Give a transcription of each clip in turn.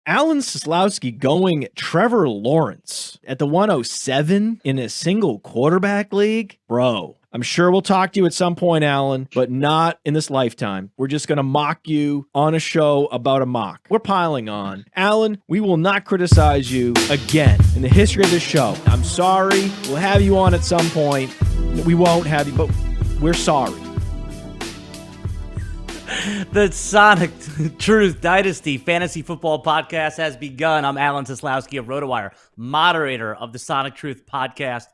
Alan Seslowsky going Trevor Lawrence at the 107 in a single quarterback league? Bro, I'm sure we'll talk to you at some point, Alan, but not in this lifetime. We're just going to mock you on a show about a mock. We're piling on. Alan, we will not criticize you again in the history of this show. I'm sorry. We'll have you on at some point. We won't have you, but we're sorry. The Sonic Truth Dynasty Fantasy Football Podcast has begun. I'm Alan Seslowsky of RotoWire, moderator of the Sonic Truth Podcast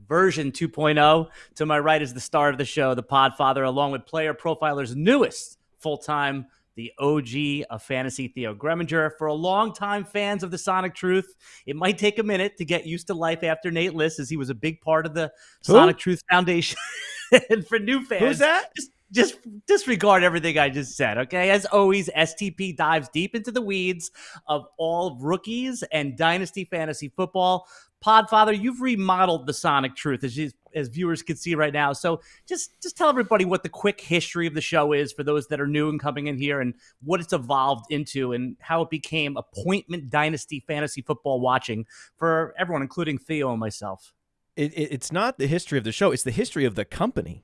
version 2.0. To my right is the star of the show, the Podfather, along with Player Profiler's newest full-time, the OG of fantasy, Theo Gremminger. For longtime fans of the Sonic Truth, it might take a minute to get used to life after Nate Liss, as he was a big part of the Sonic Truth Foundation. And for new fans, who's that? Just disregard everything I just said, okay? As always, STP dives deep into the weeds of all rookies and dynasty fantasy football. Podfather, you've remodeled the Sonic Truth, as viewers can see right now. So just tell everybody what the quick history of the show is for those that are new and coming in here, and what it's evolved into and how it became appointment dynasty fantasy football watching for everyone, including Theo and myself. It's not the history of the show. It's the history of the company.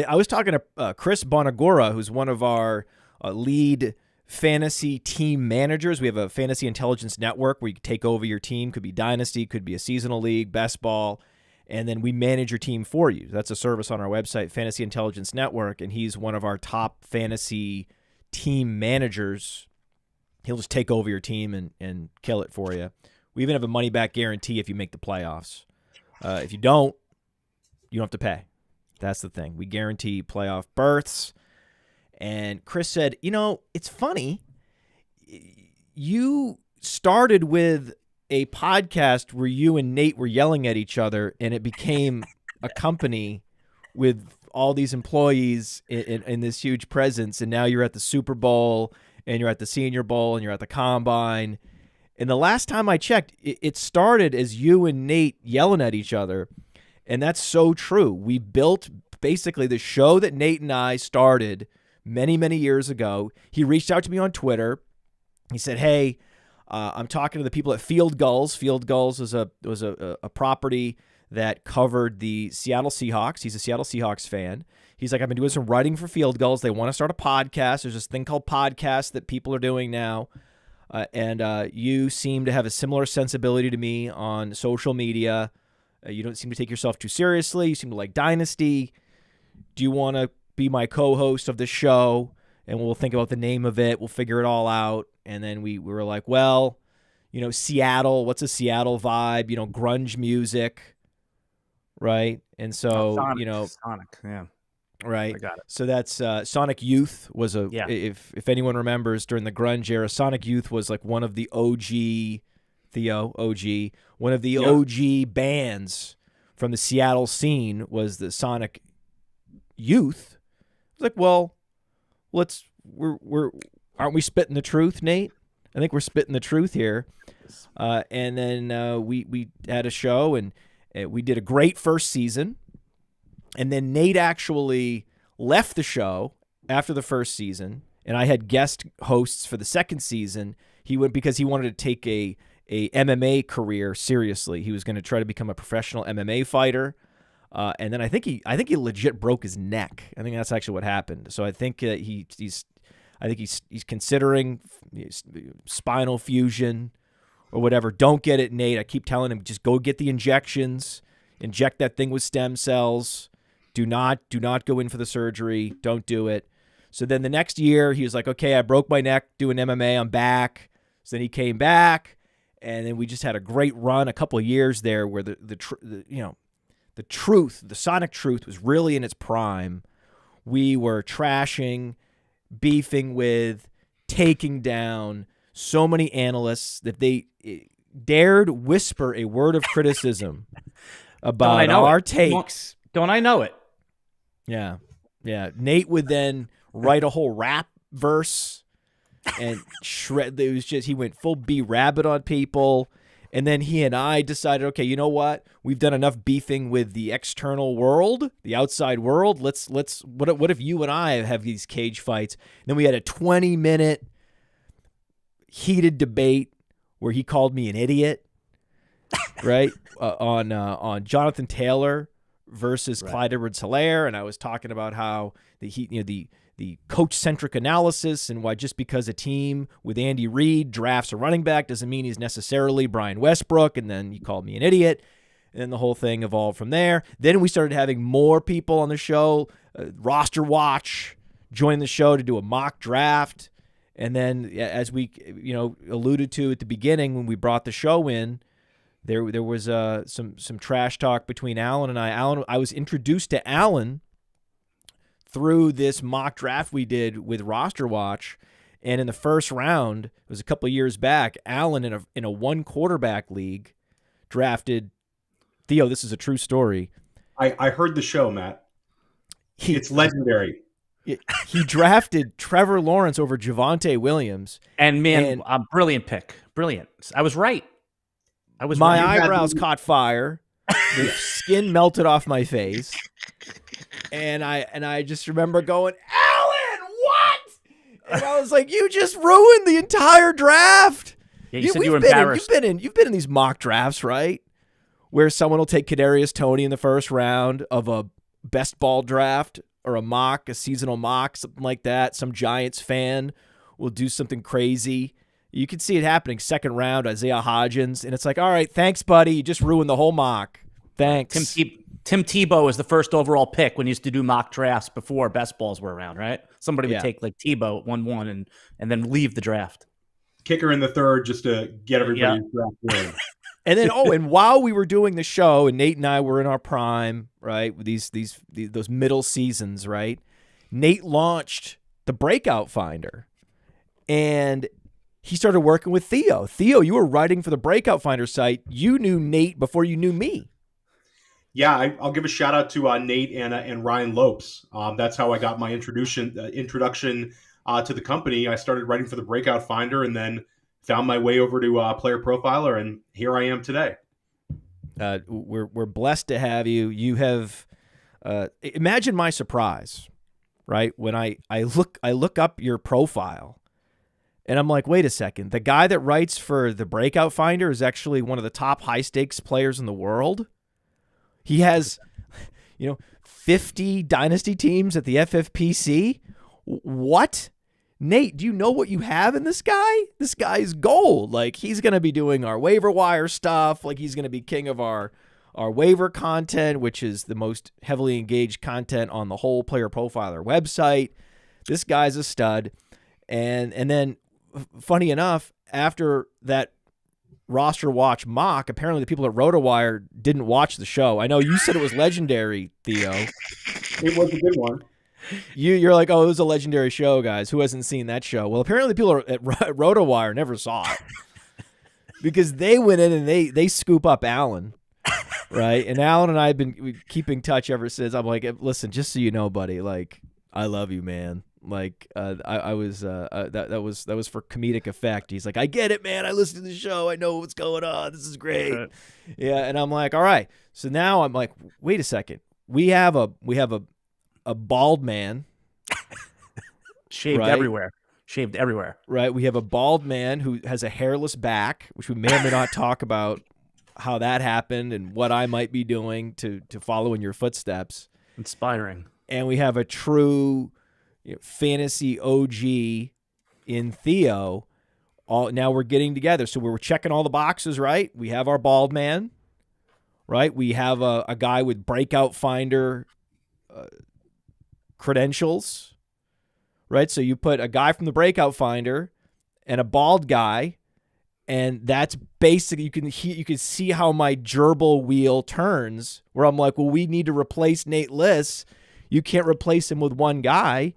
I was talking to Chris Bonagora, who's one of our lead fantasy team managers. We have a fantasy intelligence network where you can take over your team. Could be dynasty, could be a seasonal league, best ball, and then we manage your team for you. That's a service on our website, Fantasy Intelligence Network, and he's one of our top fantasy team managers. He'll just take over your team and kill it for you. We even have a money-back guarantee if you make the playoffs. If you don't, you don't have to pay. That's the thing. We guarantee playoff berths. And Chris said, it's funny. You started with a podcast where you and Nate were yelling at each other, and it became a company with all these employees in this huge presence. And now you're at the Super Bowl, and you're at the Senior Bowl, and you're at the Combine. And the last time I checked, it started as you and Nate yelling at each other. And that's so true. We built basically the show that Nate and I started many, many years ago. He reached out to me on Twitter. He said, hey, I'm talking to the people at Field Gulls. Field Gulls was a property that covered the Seattle Seahawks. He's a Seattle Seahawks fan. He's like, I've been doing some writing for Field Gulls. They want to start a podcast. There's this thing called podcast that people are doing now. And you seem to have a similar sensibility to me on social media. You don't seem to take yourself too seriously. You seem to like Dynasty. Do you want to be my co-host of the show? And we'll think about the name of it. We'll figure it all out. And then we were like, well, Seattle. What's a Seattle vibe? Grunge music, right? And so, Sonic, yeah. Right. I got it. So that's Sonic Youth was if anyone remembers during the grunge era, Sonic Youth was like one of the OG, one of the OG bands from the Seattle scene was the Sonic Youth. It's like, well, aren't we spitting the truth, Nate? I think we're spitting the truth here. And then we had a show, and we did a great first season. And then Nate actually left the show after the first season, and I had guest hosts for the second season. He went because he wanted to take a MMA career seriously. He was going to try to become a professional MMA fighter. And then I think he legit broke his neck. I think that's actually what happened. So I think he's considering spinal fusion or whatever. Don't get it, Nate. I keep telling him, just go get the injections. Inject that thing with stem cells. Do not go in for the surgery. Don't do it. So then the next year he was like, okay, I broke my neck doing MMA. I'm back. So then he came back, and then we just had a great run, a couple of years there where the truth, the Sonic Truth was really in its prime. We were trashing, beefing with, taking down so many analysts that they dared whisper a word of criticism about our takes. Don't I know it? Yeah. Nate would then write a whole rap verse and shred. It was just, he went full B-Rabbit on people. And then he and I decided, okay, you know what? We've done enough beefing with the external world, the outside world. What if you and I have these cage fights? And then we had a 20-minute heated debate where he called me an idiot, right? On Jonathan Taylor versus Clyde Edwards-Helaire, and I was talking about how the coach-centric analysis and why just because a team with Andy Reid drafts a running back doesn't mean he's necessarily Brian Westbrook, and then you called me an idiot, and then the whole thing evolved from there. Then we started having more people on the show, Roster Watch joined the show to do a mock draft, and then as we alluded to at the beginning when we brought the show in, there was some trash talk between Alan and I. I was introduced to Alan through this mock draft we did with Roster Watch, and in the first round, it was a couple of years back, Alan in a one quarterback league drafted Theo. This is a true story. I heard the show, Matt. It's legendary. He drafted Trevor Lawrence over Javonte Williams, and a brilliant pick, brilliant. I was right. My eyebrows caught fire. The skin melted off my face. And I just remember going, Alan, what? And I was like, you just ruined the entire draft. Yeah, you said you were embarrassed. You've been in these mock drafts, right? Where someone will take Kadarius Toney in the first round of a best ball draft or a seasonal mock, something like that. Some Giants fan will do something crazy. You can see it happening second round, Isaiah Hodgins, and it's like, all right, thanks, buddy. You just ruined the whole mock. Thanks. Tim Tebow was the first overall pick when he used to do mock drafts before best balls were around, right? Somebody would take like Tebow at 1-1 and then leave the draft. Kicker in the third just to get everybody's draft win. And then, and while we were doing the show, and Nate and I were in our prime, right, with those middle seasons, right, Nate launched the Breakout Finder, and he started working with Theo. Theo, you were writing for the Breakout Finder site. You knew Nate before you knew me. Yeah, I'll give a shout out to Nate and Ryan Lopes. That's how I got my introduction to the company. I started writing for the Breakout Finder, and then found my way over to Player Profiler, and here I am today. We're blessed to have you. You have imagine my surprise, right? When I look up your profile, and I'm like, wait a second, the guy that writes for the Breakout Finder is actually one of the top high stakes players in the world. He has, 50 dynasty teams at the FFPC. What? Nate, do you know what you have in this guy? This guy's gold. Like, he's going to be doing our waiver wire stuff. Like, he's going to be king of our waiver content, which is the most heavily engaged content on the whole Player Profiler website. This guy's a stud. And then, funny enough, after that Roster Watch mock, apparently the people at RotoWire didn't watch the show. I know you said it was legendary, Theo. It was a good one. You're like, oh, it was a legendary show, guys. Who hasn't seen that show? Well, apparently people at RotoWire never saw it because they went in and they scoop up Alan, right? And Alan and I have been keeping touch ever since. I'm like, listen, just so you know, buddy, like, I love you, man. Like, that was for comedic effect. He's like, I get it, man. I listen to the show. I know what's going on. This is great. Yeah, and I'm like, all right. So now I'm like, wait a second. We have a bald man. Shaved everywhere. Right. We have a bald man who has a hairless back, which we may or may not talk about how that happened and what I might be doing to follow in your footsteps. Inspiring. And we have a true fantasy OG in Theo. Now we're getting together. So we're checking all the boxes, right? We have our bald man, right? We have a guy with Breakout Finder credentials, right? So you put a guy from the Breakout Finder and a bald guy, and that's basically, you can see how my gerbil wheel turns, where I'm like, well, we need to replace Nate Liss. You can't replace him with one guy,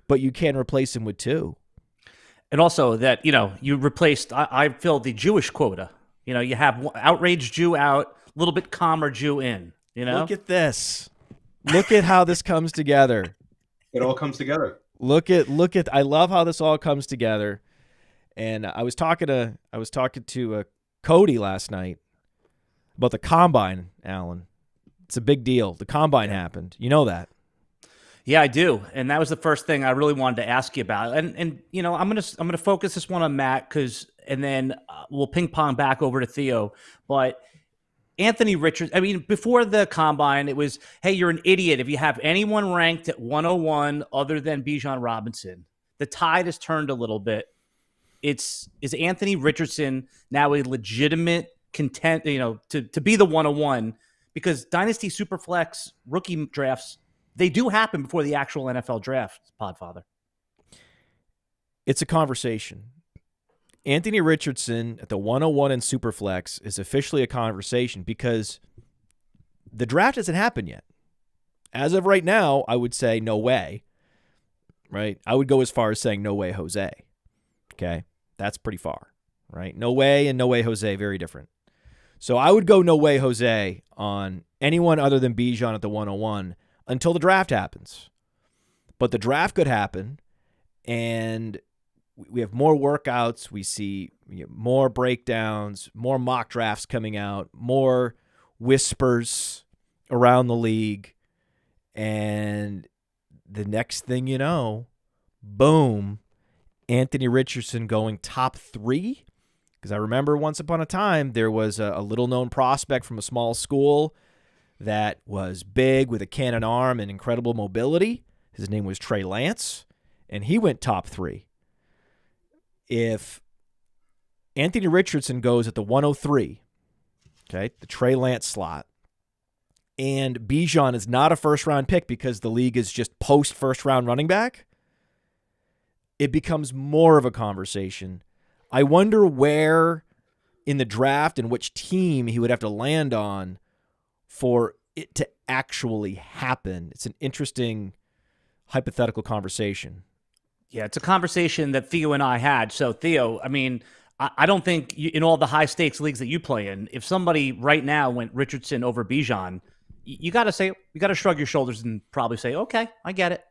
but you can replace him with two. And also that, you replaced, I filled the Jewish quota. You have outraged Jew out, a little bit calmer Jew in, Look at this. Look at how this comes together. It all comes together. Look at I love how this all comes together. And I was talking to Cody last night about the combine, Alan. It's a big deal. The combine happened. You know that. Yeah, I do, and that was the first thing I really wanted to ask you about. And you know, I'm gonna focus this one on Matt and then we'll ping pong back over to Theo. But Anthony Richardson, I mean, before the combine, it was, hey, you're an idiot if you have anyone ranked at 101 other than Bijan Robinson. The tide has turned a little bit. Is Anthony Richardson now a legitimate content, to be the 101? Because Dynasty Superflex rookie drafts, they do happen before the actual NFL draft, Podfather. It's a conversation. Anthony Richardson at the 101 in Superflex is officially a conversation because the draft hasn't happened yet. As of right now, I would say no way, right? I would go as far as saying no way, Jose. Okay? That's pretty far, right? No way and no way, Jose, very different. So I would go no way, Jose, on anyone other than Bijan at the 101 until the draft happens. But the draft could happen, and we have more workouts. We see more breakdowns, more mock drafts coming out, more whispers around the league. And the next thing you know, boom, Anthony Richardson going top 3. Because I remember once upon a time, there was a little-known prospect from a small school that was big with a cannon arm and incredible mobility. His name was Trey Lance, and he went top 3. If Anthony Richardson goes at the 103, okay, the Trey Lance slot, and Bijan is not a first-round pick because the league is just post-first-round running back, it becomes more of a conversation. I wonder where in the draft and which team he would have to land on for it to actually happen. It's an interesting hypothetical conversation. Yeah, it's a conversation that Theo and I had. So, Theo, I mean, I don't think in all the high-stakes leagues that you play in, if somebody right now went Richardson over Bijan, you got to shrug your shoulders and probably say, okay, I get it.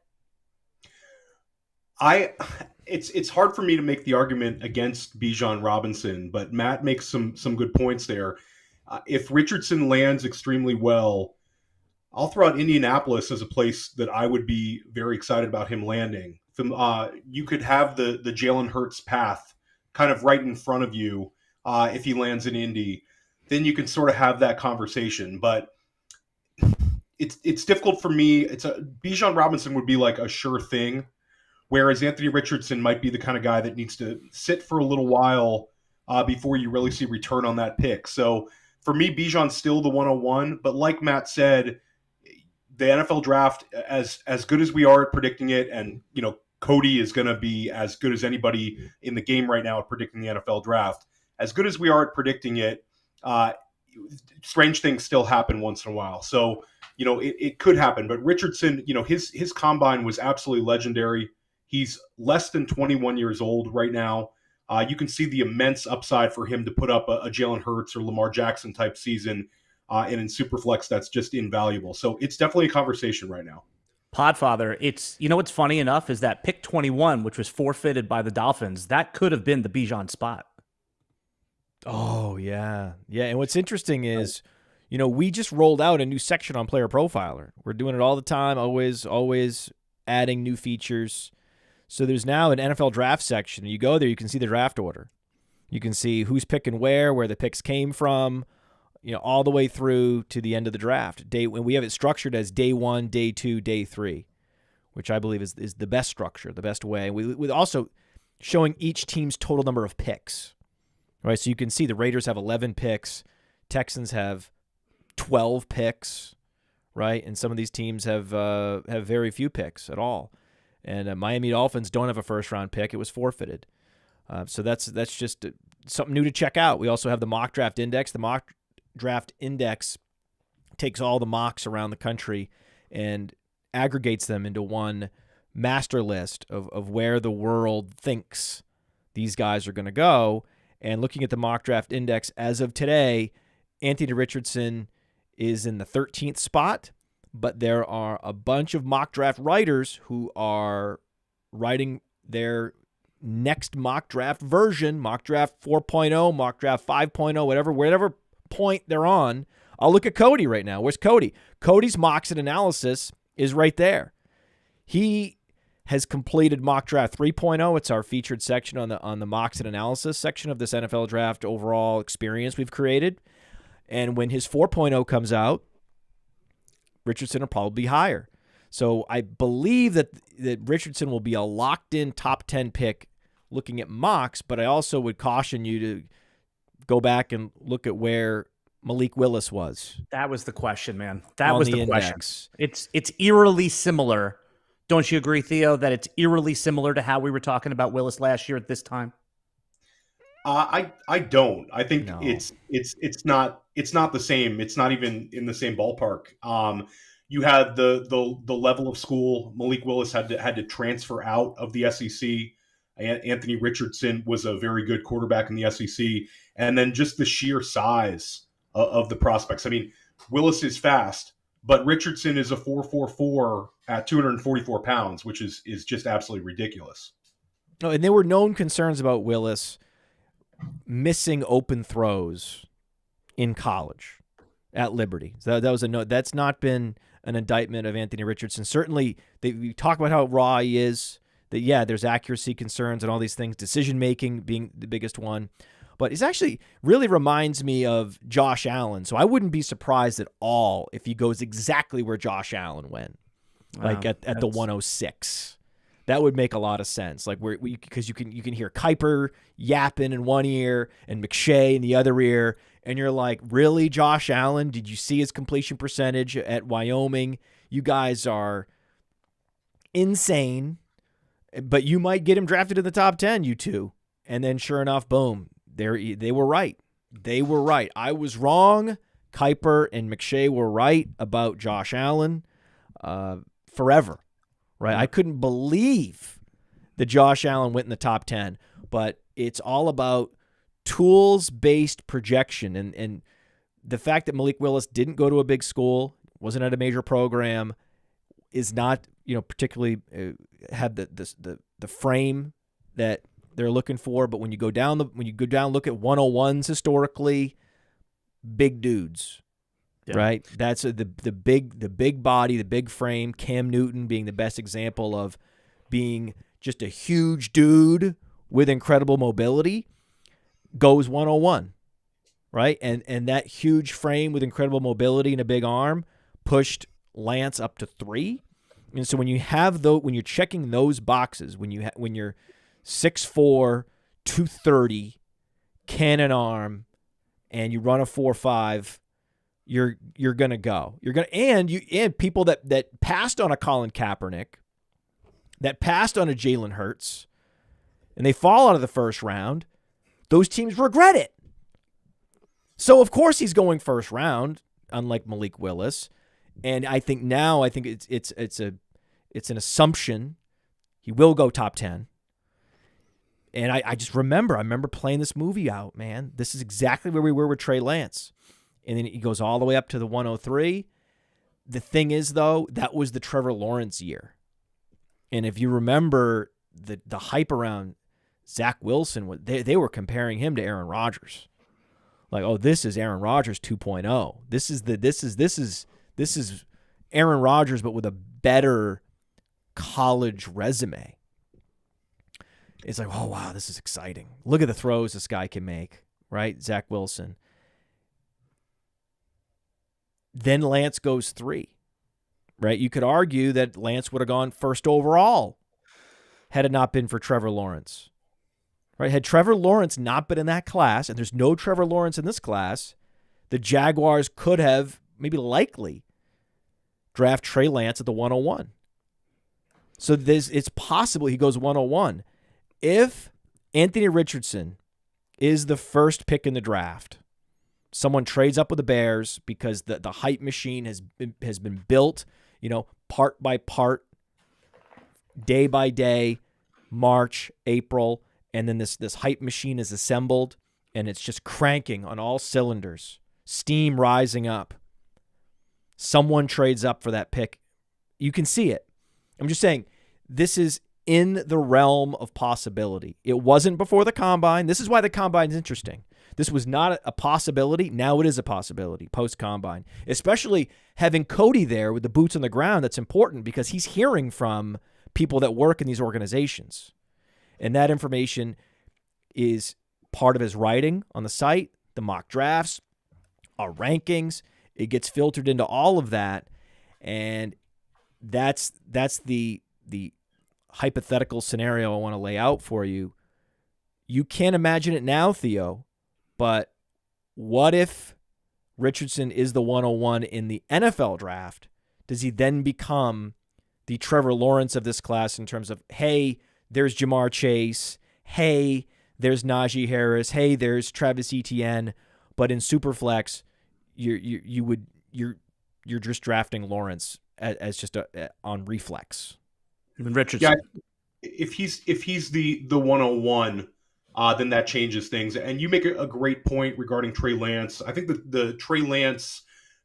It's hard for me to make the argument against Bijan Robinson, but Matt makes some good points there. If Richardson lands extremely well, I'll throw out Indianapolis as a place that I would be very excited about him landing. You could have the Jalen Hurts path kind of right in front of you if he lands in Indy. Then you can sort of have that conversation. But it's difficult for me. Bijan Robinson would be like a sure thing, whereas Anthony Richardson might be the kind of guy that needs to sit for a little while before you really see return on that pick. So for me, Bijan's still the 101. But like Matt said, the NFL draft, as good as we are at predicting it, and Cody is going to be as good as anybody in the game right now at predicting the NFL draft. As good as we are at predicting it, strange things still happen once in a while. So, it could happen. But Richardson, his combine was absolutely legendary. He's less than 21 years old right now. You can see the immense upside for him to put up a Jalen Hurts or Lamar Jackson type season. And in Superflex, that's just invaluable. So it's definitely a conversation right now. Podfather, what's funny enough is that pick 21, which was forfeited by the Dolphins, that could have been the Bijan spot. Oh, yeah. Yeah, and what's interesting is, we just rolled out a new section on Player Profiler. We're doing it all the time, always adding new features. So there's now an NFL draft section. You go there, you can see the draft order. You can see who's picking where the picks came from, all the way through to the end of the draft. When we have it structured as day 1, day 2, day 3, which I believe is the best structure, the best way. With also showing each team's total number of picks, right? So you can see the Raiders have 11 picks, Texans have 12 picks, right? And some of these teams have very few picks at all. And Miami Dolphins don't have a first-round pick. It was forfeited. So that's just something new to check out. We also have the mock draft index. The mock draft index takes all the mocks around the country and aggregates them into one master list of where the world thinks these guys are going to go. And looking at the mock draft index as of today, Anthony Richardson is in the 13th spot, but there are a bunch of mock draft writers who are writing their next mock draft version, mock draft 4.0, mock draft 5.0, whatever point they're on. I'll look at Cody right now. Where's Cody? Cody's mocks and analysis is right there. He has completed Mock Draft 3.0. It's our featured section on the mocks and analysis section of this NFL draft overall experience we've created. And when his 4.0 comes out, Richardson will probably be higher. So I believe that Richardson will be a locked-in top 10 pick looking at mocks, but I also would caution you to go back and look at where Malik Willis was. That was the question, man. That was the index. question. It's eerily similar. Don't you agree, Theo, that it's eerily similar to how we were talking about Willis last year at this time? I don't. I think No. it's not the same. It's not even in the same ballpark. You had the level of school. Malik Willis had to transfer out of the SEC. Anthony Richardson was a very good quarterback in the SEC, and then just the sheer size of the prospects. I mean, Willis is fast, but Richardson is a 4.44 at 244 pounds, which is just absolutely ridiculous. No, and there were known concerns about Willis missing open throws in college at Liberty. So that was a note. That's not been an indictment of Anthony Richardson. Certainly, we talk about how raw he is. That, yeah, there's accuracy concerns and all these things, decision-making being the biggest one. But it actually really reminds me of Josh Allen. So I wouldn't be surprised at all if he goes exactly where Josh Allen went, like at the 106. That would make a lot of sense. Like because you can hear Kuiper yapping in one ear and McShay in the other ear, and you're like, really, Josh Allen? Did you see his completion percentage at Wyoming? You guys are insane, but you might get him drafted in the top 10, you two. And then sure enough, boom, they were right. They were right. I was wrong. Kuiper and McShay were right about Josh Allen forever. Right? I couldn't believe that Josh Allen went in the top 10, but it's all about tools-based projection. And the fact that Malik Willis didn't go to a big school, wasn't at a major program, is not, particularly have the frame that they're looking for. But when you go down look at 101s historically, big dudes. Yeah. Right, that's the big body, the big frame. Cam Newton being the best example of being just a huge dude with incredible mobility, goes 101, right? And that huge frame with incredible mobility and a big arm pushed Lance up to 3. And so when you have when you're checking those boxes, when you're 6'4", 230, cannon arm, and you run a 4.5. You're gonna go. And people that passed on a Colin Kaepernick, that passed on a Jalen Hurts, and they fall out of the first round. Those teams regret it. So of course he's going first round, unlike Malik Willis. And I think it's an assumption he will go top 10. And I just remember playing this movie out, man. This is exactly where we were with Trey Lance. And then he goes all the way up to the 103. The thing is, though, that was the Trevor Lawrence year. And if you remember the hype around Zach Wilson, they were comparing him to Aaron Rodgers. Like, oh, this is Aaron Rodgers 2.0. This is Aaron Rodgers, but with a better college resume. It's like, oh, wow, this is exciting. Look at the throws this guy can make, right? Zach Wilson. Then Lance goes 3, right? You could argue that Lance would have gone first overall had it not been for Trevor Lawrence, right? Had Trevor Lawrence not been in that class, and there's no Trevor Lawrence in this class, the Jaguars could have, maybe likely, draft Trey Lance at the 101. So it's possible he goes 101. If Anthony Richardson is the first pick in the draft, someone trades up with the Bears because the hype machine has been built, part by part, day by day, March, April, and then this hype machine is assembled, and it's just cranking on all cylinders, steam rising up. Someone trades up for that pick. You can see it. I'm just saying, this is in the realm of possibility. It wasn't before the combine. This is why the combine is interesting. This was not a possibility. Now it is a possibility post-combine, especially having Cody there with the boots on the ground. That's important because he's hearing from people that work in these organizations. And that information is part of his writing on the site, the mock drafts, our rankings. It gets filtered into all of that. And that's the hypothetical scenario I want to lay out for you. You can't imagine it now, Theo, but what if Richardson is the 101 in the NFL draft? Does he then become the Trevor Lawrence of this class in terms of, hey, there's Jamar Chase, hey, there's Najee Harris, hey, there's Travis Etienne, but in Superflex, you're just drafting Lawrence as just on reflex. Richardson. Yeah, if he's the 101, then that changes things. And you make a great point regarding Trey Lance. I think that the Trey Lance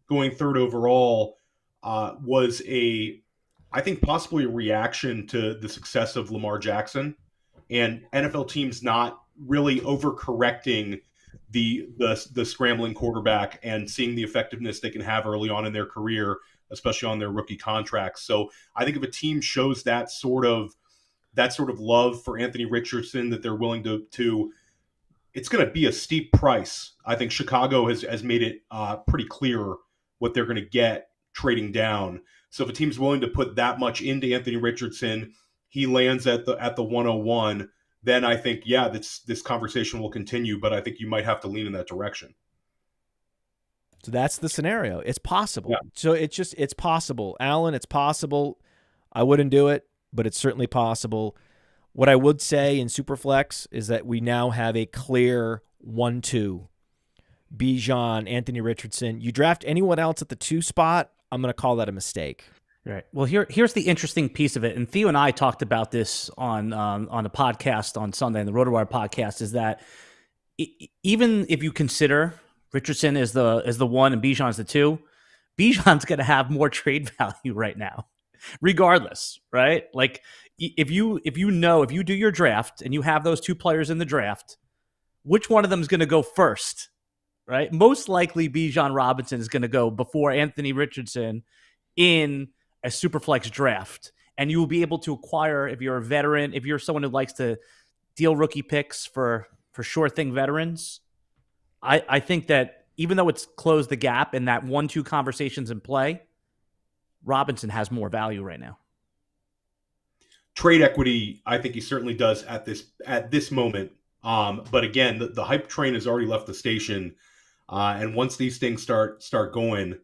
going third overall was I think possibly a reaction to the success of Lamar Jackson and NFL teams not really overcorrecting the scrambling quarterback and seeing the effectiveness they can have early on in their career, especially on their rookie contracts. So I think if a team shows that sort of love for Anthony Richardson, that they're willing to it's going to be a steep price. I think Chicago has made it pretty clear what they're going to get trading down. So if a team's willing to put that much into Anthony Richardson, he lands at the 101, then I think, yeah, this conversation will continue, but I think you might have to lean in that direction. So that's the scenario. It's possible. Yeah. So it's possible. Alan, it's possible. I wouldn't do it, but it's certainly possible. What I would say in Superflex is that we now have a clear 1-2. Bijan, Anthony Richardson. You draft anyone else at the 2 spot, I'm going to call that a mistake. Right. Well, here's the interesting piece of it, and Theo and I talked about this on the podcast on Sunday, on the RotoWire podcast, is that even if you consider Richardson is the 1 and Bijan's the 2, Bijan's going to have more trade value right now, regardless, right? Like if you do your draft and you have those 2 players in the draft, which one of them is going to go first, right? Most likely Bijan Robinson is going to go before Anthony Richardson in a Superflex draft, and you will be able to acquire, if you're a veteran, if you're someone who likes to deal rookie picks for sure thing veterans. I think that even though it's closed the gap and that 1-2 conversations in play, Robinson has more value right now. Trade equity, I think he certainly does at this moment. But again, the hype train has already left the station, and once these things start going,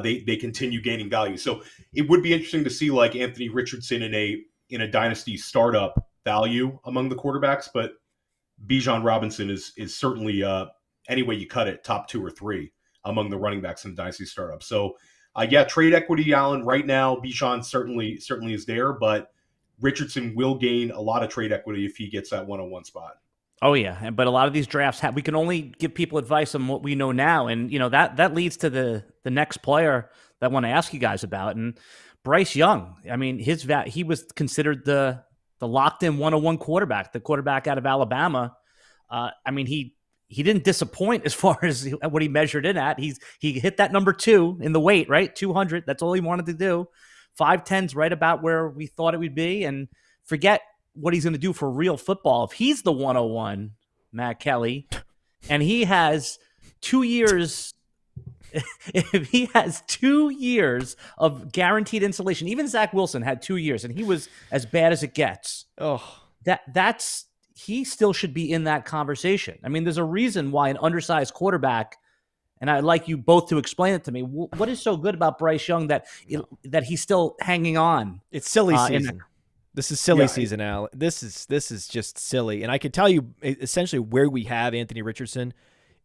they continue gaining value. So it would be interesting to see like Anthony Richardson in a dynasty startup value among the quarterbacks, but Bijan Robinson is certainly any way you cut it, top 2 or 3 among the running backs in dynasty startup. So yeah, trade equity, Alan, right now Bijan certainly is there, but Richardson will gain a lot of trade equity if he gets that 101 spot. Oh yeah, but a lot of these drafts we can only give people advice on what we know now, and that leads to the next player that I want to ask you guys about, and Bryce Young. I mean, he was considered the locked-in 101 quarterback, the quarterback out of Alabama. I mean, he didn't disappoint as far as what he measured in at. He hit that number 2 in the weight, right? 200. That's all he wanted to do. 5'10's right about where we thought it would be, and forget what he's going to do for real football. If he's the 101, Matt Kelly, and he has 2 years, if he has 2 years of guaranteed insulation, even Zach Wilson had 2 years, and he was as bad as it gets. Oh, he still should be in that conversation. I mean, there's a reason why an undersized quarterback, and I'd like you both to explain it to me. What is so good about Bryce Young that he's still hanging on? it's silly season. This is silly season, Al. This is just silly. And I can tell you essentially where we have Anthony Richardson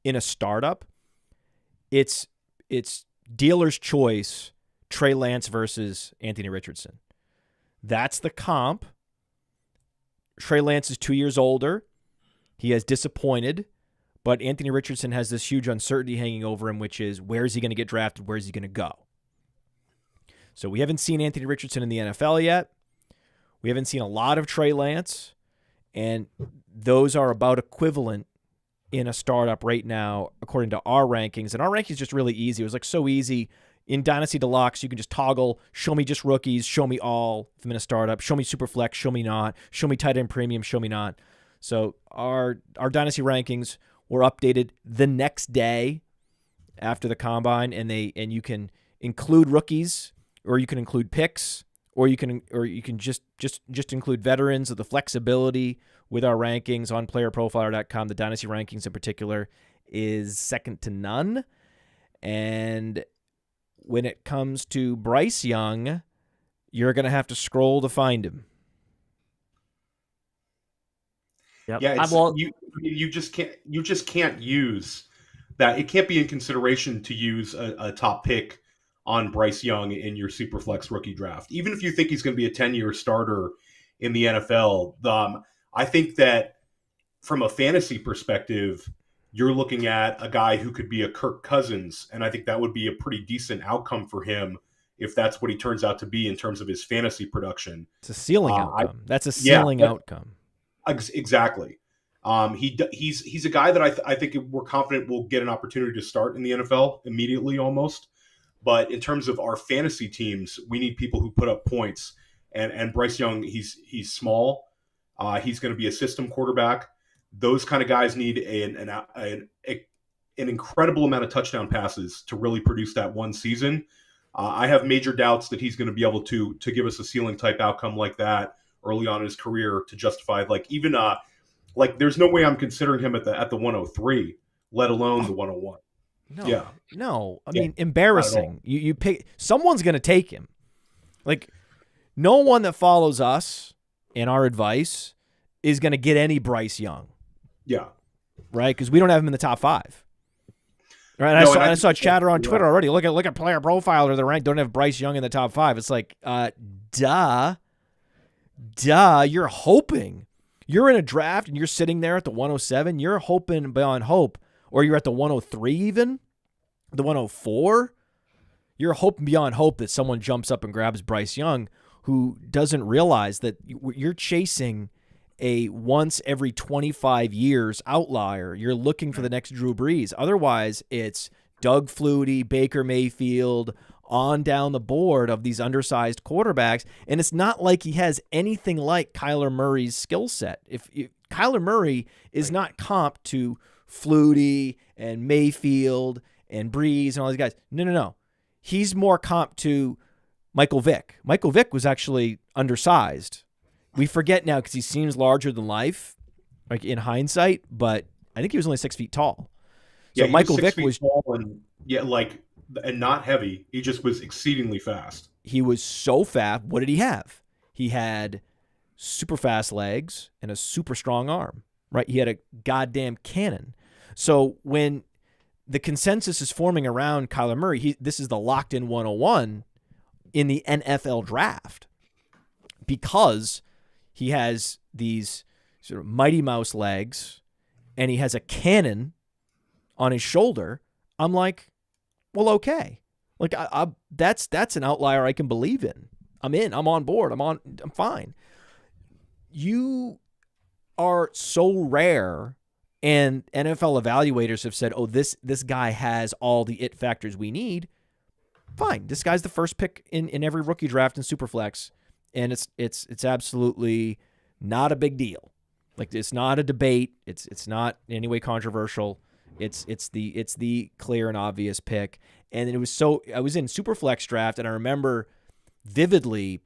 in a startup. It's dealer's choice, Trey Lance versus Anthony Richardson. That's the comp. Trey Lance is 2 years older. He has disappointed, but Anthony Richardson has this huge uncertainty hanging over him, which is where is he going to get drafted? Where is he going to go? So we haven't seen Anthony Richardson in the NFL yet. We haven't seen a lot of Trey Lance, and those are about equivalent in a startup right now, according to our rankings. And our rankings is just really easy. It was like so easy. In Dynasty Deluxe, you can just toggle, show me just rookies, show me all if I'm in a startup, show me Superflex, show me not, show me tight end premium, show me not. So our Dynasty rankings were updated the next day after the combine, and you can include rookies, or you can include picks, or you can just include veterans. Of the flexibility with our rankings on playerprofiler.com, the Dynasty rankings in particular is second to none. And when it comes to Bryce Young, you're going to have to scroll to find him. Yep. Yeah, you just can't use that. It can't be in consideration to use a top pick on Bryce Young in your Superflex rookie draft, even if you think he's going to be a 10-year starter in the NFL. I think that from a fantasy perspective, you're looking at a guy who could be a Kirk Cousins, and I think that would be a pretty decent outcome for him if that's what he turns out to be in terms of his fantasy production. It's a ceiling outcome. That's a ceiling outcome. Exactly. He's a guy that I think we're confident will get an opportunity to start in the NFL immediately almost. But in terms of our fantasy teams, we need people who put up points. And Bryce Young, he's small. He's going to be a system quarterback. Those kind of guys need an incredible amount of touchdown passes to really produce that one season. I have major doubts that he's going to be able to give us a ceiling type outcome like that early on in his career to justify there's no way I'm considering him at the 103, let alone the 101. No. I mean, embarrassing. You pick someone's going to take him. Like, no one that follows us and our advice is going to get any Bryce Young. Yeah. Right? Because we don't have him in the top 5. Right? And I saw chatter on Twitter already. Look at Player Profiler. The rank don't have Bryce Young in the top 5. It's like, duh. You're hoping. You're in a draft and you're sitting there at the 107. You're hoping beyond hope. Or you're at the 103 even. The 104. You're hoping beyond hope that someone jumps up and grabs Bryce Young, who doesn't realize that you're chasing a once every 25 years outlier. You're looking for the next Drew Brees. Otherwise, it's Doug Flutie, Baker Mayfield, on down the board of these undersized quarterbacks. And it's not like he has anything like Kyler Murray's skill set. If Kyler Murray is not comp to Flutie and Mayfield and Brees and all these guys. No. He's more comp to Michael Vick. Michael Vick was actually undersized. We forget now because he seems larger than life, like in hindsight, but I think he was only 6 feet tall. So Michael Vick was tall and not heavy. He just was exceedingly fast. He was so fast. What did he have? He had super fast legs and a super strong arm, right? He had a goddamn cannon. So when the consensus is forming around Kyler Murray, this is the locked-in 101 in the NFL draft because he has these sort of Mighty Mouse legs and he has a cannon on his shoulder. I'm like, well, okay. Like that's an outlier I can believe in. I'm in. I'm on board. I'm fine. You are so rare, and NFL evaluators have said, "Oh, this guy has all the it factors we need." Fine. This guy's the first pick in every rookie draft in Superflex, and it's absolutely not a big deal. Like, it's not a debate. It's not in any way controversial. It's the clear and obvious pick. And I was in Superflex draft, and I remember vividly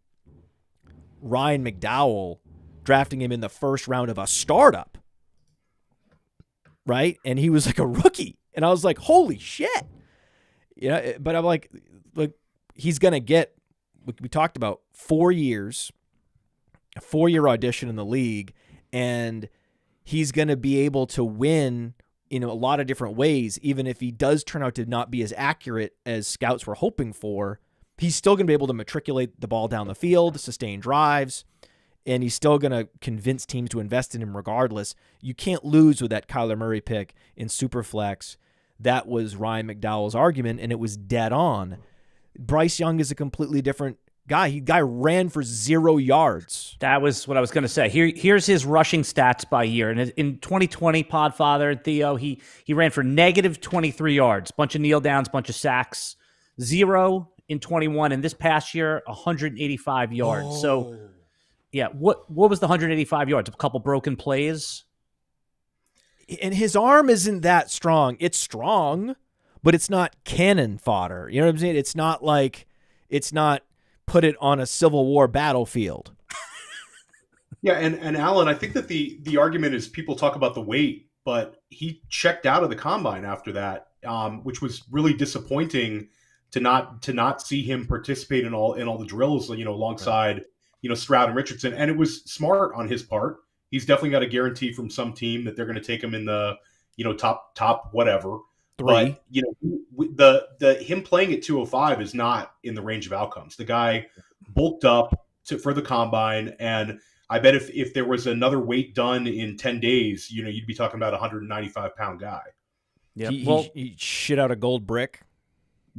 Ryan McDowell drafting him in the first round of a startup, right? And he was like a rookie, and I was like, holy shit. Yeah, but I'm like, look, he's gonna get. We talked about 4 years, a 4-year audition in the league, and he's gonna be able to win in a lot of different ways. Even if he does turn out to not be as accurate as scouts were hoping for, he's still going to be able to matriculate the ball down the field, sustain drives, and he's still going to convince teams to invest in him regardless. You can't lose with that Kyler Murray pick in Superflex. That was Ryan McDowell's argument, and it was dead on. Bryce Young is a completely different Guy ran for 0 yards. That was what I was going to say. Here's his rushing stats by year. And in 2020, Podfather and Theo, he ran for negative 23 yards, bunch of kneel downs, bunch of sacks, 0 in 21, and this past year, 185 yards. Oh. So, yeah, what was the 185 yards? A couple broken plays? And his arm isn't that strong. It's strong, but it's not cannon fodder. You know what I'm saying? It's not put it on a Civil War battlefield. Yeah, and Alan, I think that the argument is people talk about the weight, but he checked out of the combine after that, which was really disappointing to not see him participate in all the drills, alongside Stroud and Richardson. And it was smart on his part. He's definitely got a guarantee from some team that they're going to take him in the top whatever. 3. But the him playing at 205 is not in the range of outcomes. The guy bulked up for the combine, and I bet if there was another weight done in 10 days, you'd be talking about a 195-pound guy. Yeah, he shit out a gold brick.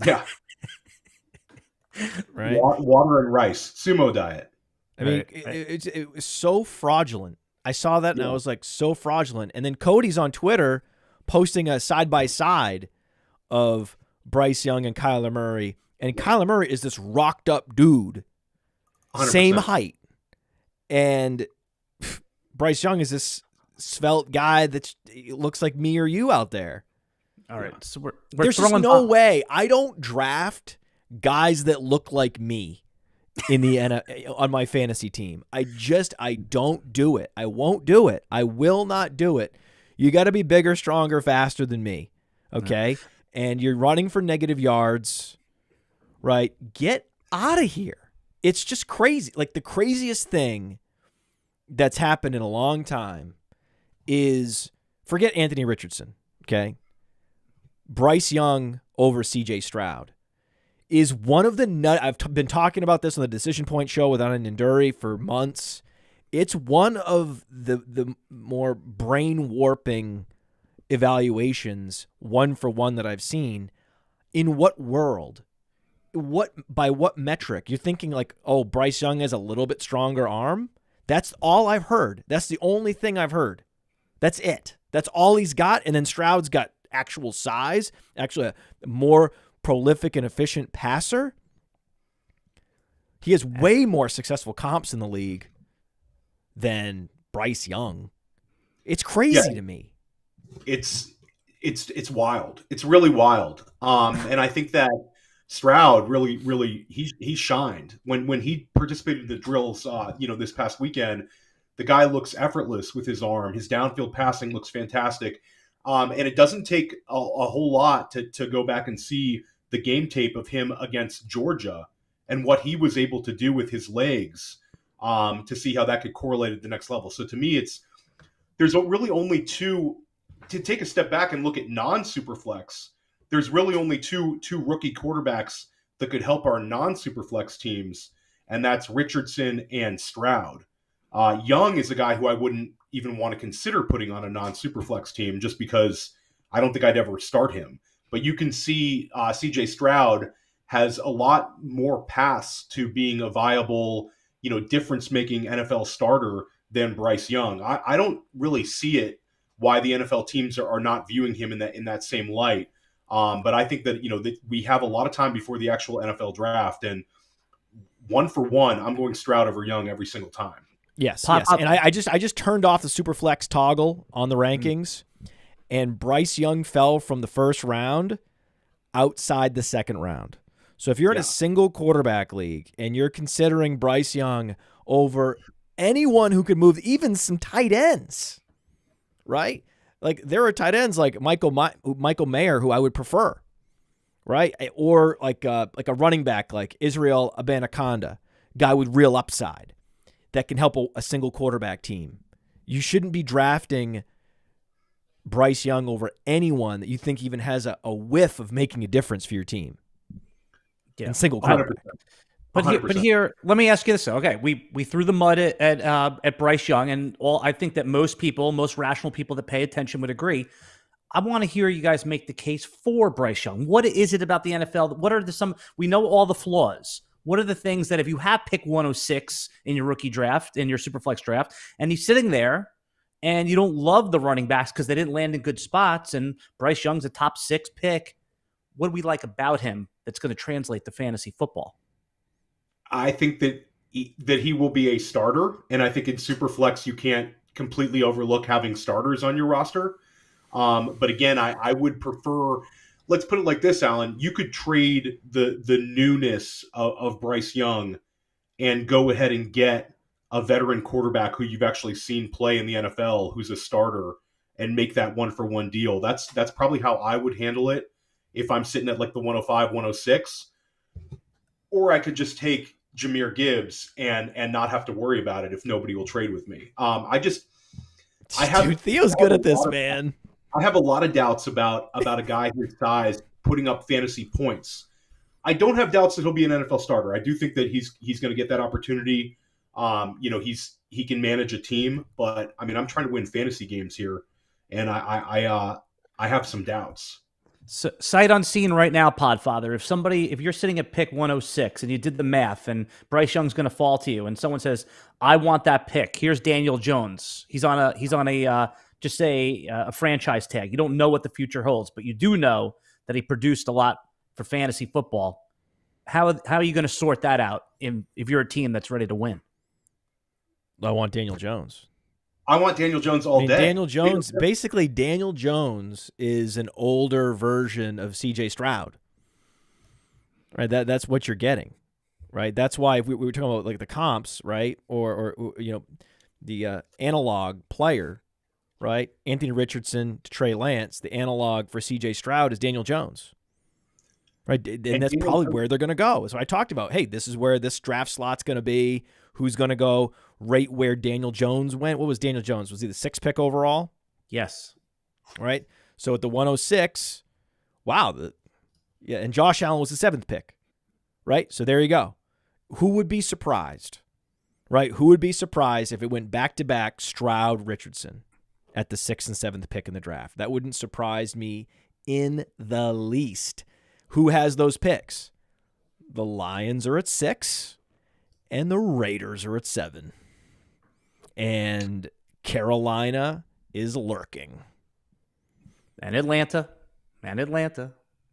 Yeah. Right. Water and rice, sumo diet. I mean, it was so fraudulent. I saw that and I was like, so fraudulent. And then Cody's on Twitter posting a side-by-side of Bryce Young and Kyler Murray. And Kyler Murray is this rocked up dude, 100%. Same height. And Bryce Young is this svelte guy that looks like me or you out there. All right. So we're There's just no way. I don't draft guys that look like me in the on my fantasy team. I don't do it. I won't do it. I will not do it. You got to be bigger, stronger, faster than me. Okay? And you're running for negative yards, right? Get out of here. It's just crazy. Like, the craziest thing that's happened in a long time is, forget Anthony Richardson, okay? Bryce Young over CJ Stroud is one of the I've been talking about this on the Decision Point show with Anand Nanduri for months. It's one of the more brain-warping evaluations, one for one, that I've seen. In what world? By what metric? You're thinking like, oh, Bryce Young has a little bit stronger arm? That's all I've heard. That's the only thing I've heard. That's it. That's all he's got. And then Stroud's got actual size, actually a more prolific and efficient passer. He has way more successful comps in the league than Bryce Young. It's crazy to me. It's wild. It's really wild. And I think that Stroud really he shined when he participated in the drills. This past weekend, the guy looks effortless with his arm. His downfield passing looks fantastic. And it doesn't take a whole lot to go back and see the game tape of him against Georgia and what he was able to do with his legs, to see how that could correlate at the next level. So to me, there's really only two. To take a step back and look at non-Superflex, there's really only two rookie quarterbacks that could help our non-Superflex teams, and that's Richardson and Stroud. Young is a guy who I wouldn't even want to consider putting on a non-Superflex team, just because I don't think I'd ever start him. But you can see CJ Stroud has a lot more paths to being a viable, difference-making NFL starter than Bryce Young. I don't really see it why the NFL teams are not viewing him in that same light. But I think that, that we have a lot of time before the actual NFL draft, and one for one, I'm going Stroud over Young every single time. Yes. And I just turned off the Superflex toggle on the rankings, and Bryce Young fell from the first round outside the second round. So if you're in a single quarterback league and you're considering Bryce Young over anyone who could move, even some tight ends, right? Like, there are tight ends like Michael Mayer who I would prefer, right? Or like a running back like Israel Abanaconda, guy with real upside that can help a single quarterback team. You shouldn't be drafting Bryce Young over anyone that you think even has a whiff of making a difference for your team. Yeah, in single quarterback. 100%. But here, let me ask you this. Okay, we threw the mud at Bryce Young, and I think that most rational people that pay attention would agree. I want to hear you guys make the case for Bryce Young. What is it about the NFL? What are we know all the flaws. What are the things that if you have pick 106 in your rookie draft, in your Superflex draft, and he's sitting there and you don't love the running backs because they didn't land in good spots, and Bryce Young's a top 6 pick, what do we like about him that's going to translate to fantasy football? I think that he will be a starter, and I think in Superflex you can't completely overlook having starters on your roster. But again, I would prefer, let's put it like this, Alan, you could trade the newness of Bryce Young and go ahead and get a veteran quarterback who you've actually seen play in the NFL, who's a starter, and make that 1-for-1 deal. That's probably how I would handle it if I'm sitting at like the 105, 106. Or I could just take Jahmyr Gibbs and not have to worry about it if nobody will trade with me. Theo's good at this, man. I have a lot of doubts about a guy his size putting up fantasy points. I don't have doubts that he'll be an NFL starter. I do think that he's going to get that opportunity. He can manage a team, but I mean, I'm trying to win fantasy games here, and I have some doubts. So, sight unseen right now, Podfather. If you're sitting at pick 106 and you did the math, and Bryce Young's going to fall to you, and someone says, "I want that pick." Here's Daniel Jones. He's on a just say a franchise tag. You don't know what the future holds, but you do know that he produced a lot for fantasy football. How are you going to sort that out if you're a team that's ready to win? I want Daniel Jones. I want Daniel Jones all day. Daniel Jones is an older version of CJ Stroud. Right? That's what you're getting. Right? That's why if we were talking about like the comps, right? Or the analog player, right? Anthony Richardson to Trey Lance, the analog for CJ Stroud is Daniel Jones. Right? And that's probably where they're going to go. So I talked about, hey, this is where this draft slot's going to be. Who's going to go right where Daniel Jones went? What was Daniel Jones? Was he the 6th pick overall? Yes. Right? So at the 106, wow. And Josh Allen was the 7th pick. Right? So there you go. Who would be surprised? Right? Who would be surprised if it went back-to-back Stroud, Richardson at the 6th and 7th pick in the draft? That wouldn't surprise me in the least. Who has those picks? The Lions are at 6. And the Raiders are at 7. And Carolina is lurking. And Atlanta.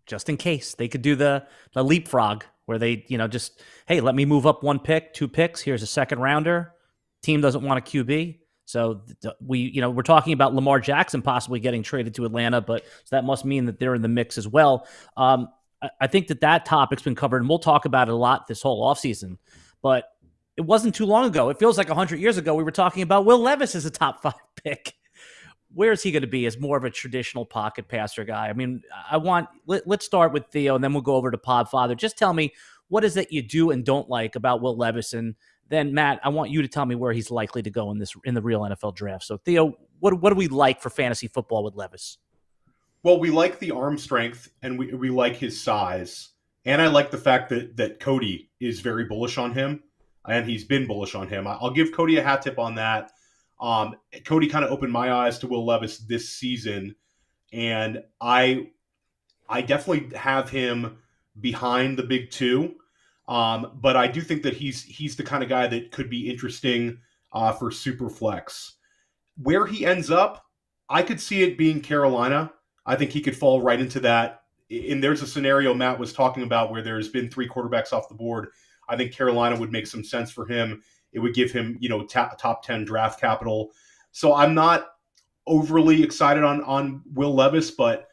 Just in case. They could do the leapfrog where they, just, hey, let me move up 1 pick, 2 picks. Here's a 2nd rounder. Team doesn't want a QB. So we're talking about Lamar Jackson possibly getting traded to Atlanta, but so that must mean that they're in the mix as well. I think that topic's been covered, and we'll talk about it a lot this whole offseason. But it wasn't too long ago. It feels like 100 years ago we were talking about Will Levis as a top 5 pick. Where is he going to be as more of a traditional pocket passer guy? I mean, let's start with Theo, and then we'll go over to Podfather. Just tell me, what is it you do and don't like about Will Levis? And then, Matt, I want you to tell me where he's likely to go in the real NFL draft. So, Theo, what do we like for fantasy football with Levis? Well, we like the arm strength, and we like his size. And I like the fact that Cody is very bullish on him, and he's been bullish on him. I'll give Cody a hat tip on that. Cody kind of opened my eyes to Will Levis this season, and I definitely have him behind the big 2. But I do think that he's the kind of guy that could be interesting for Superflex. Where he ends up, I could see it being Carolina. I think he could fall right into that. And there's a scenario Matt was talking about where there's been 3 quarterbacks off the board. I think Carolina would make some sense for him. It would give him, top 10 draft capital. So I'm not overly excited on Will Levis, but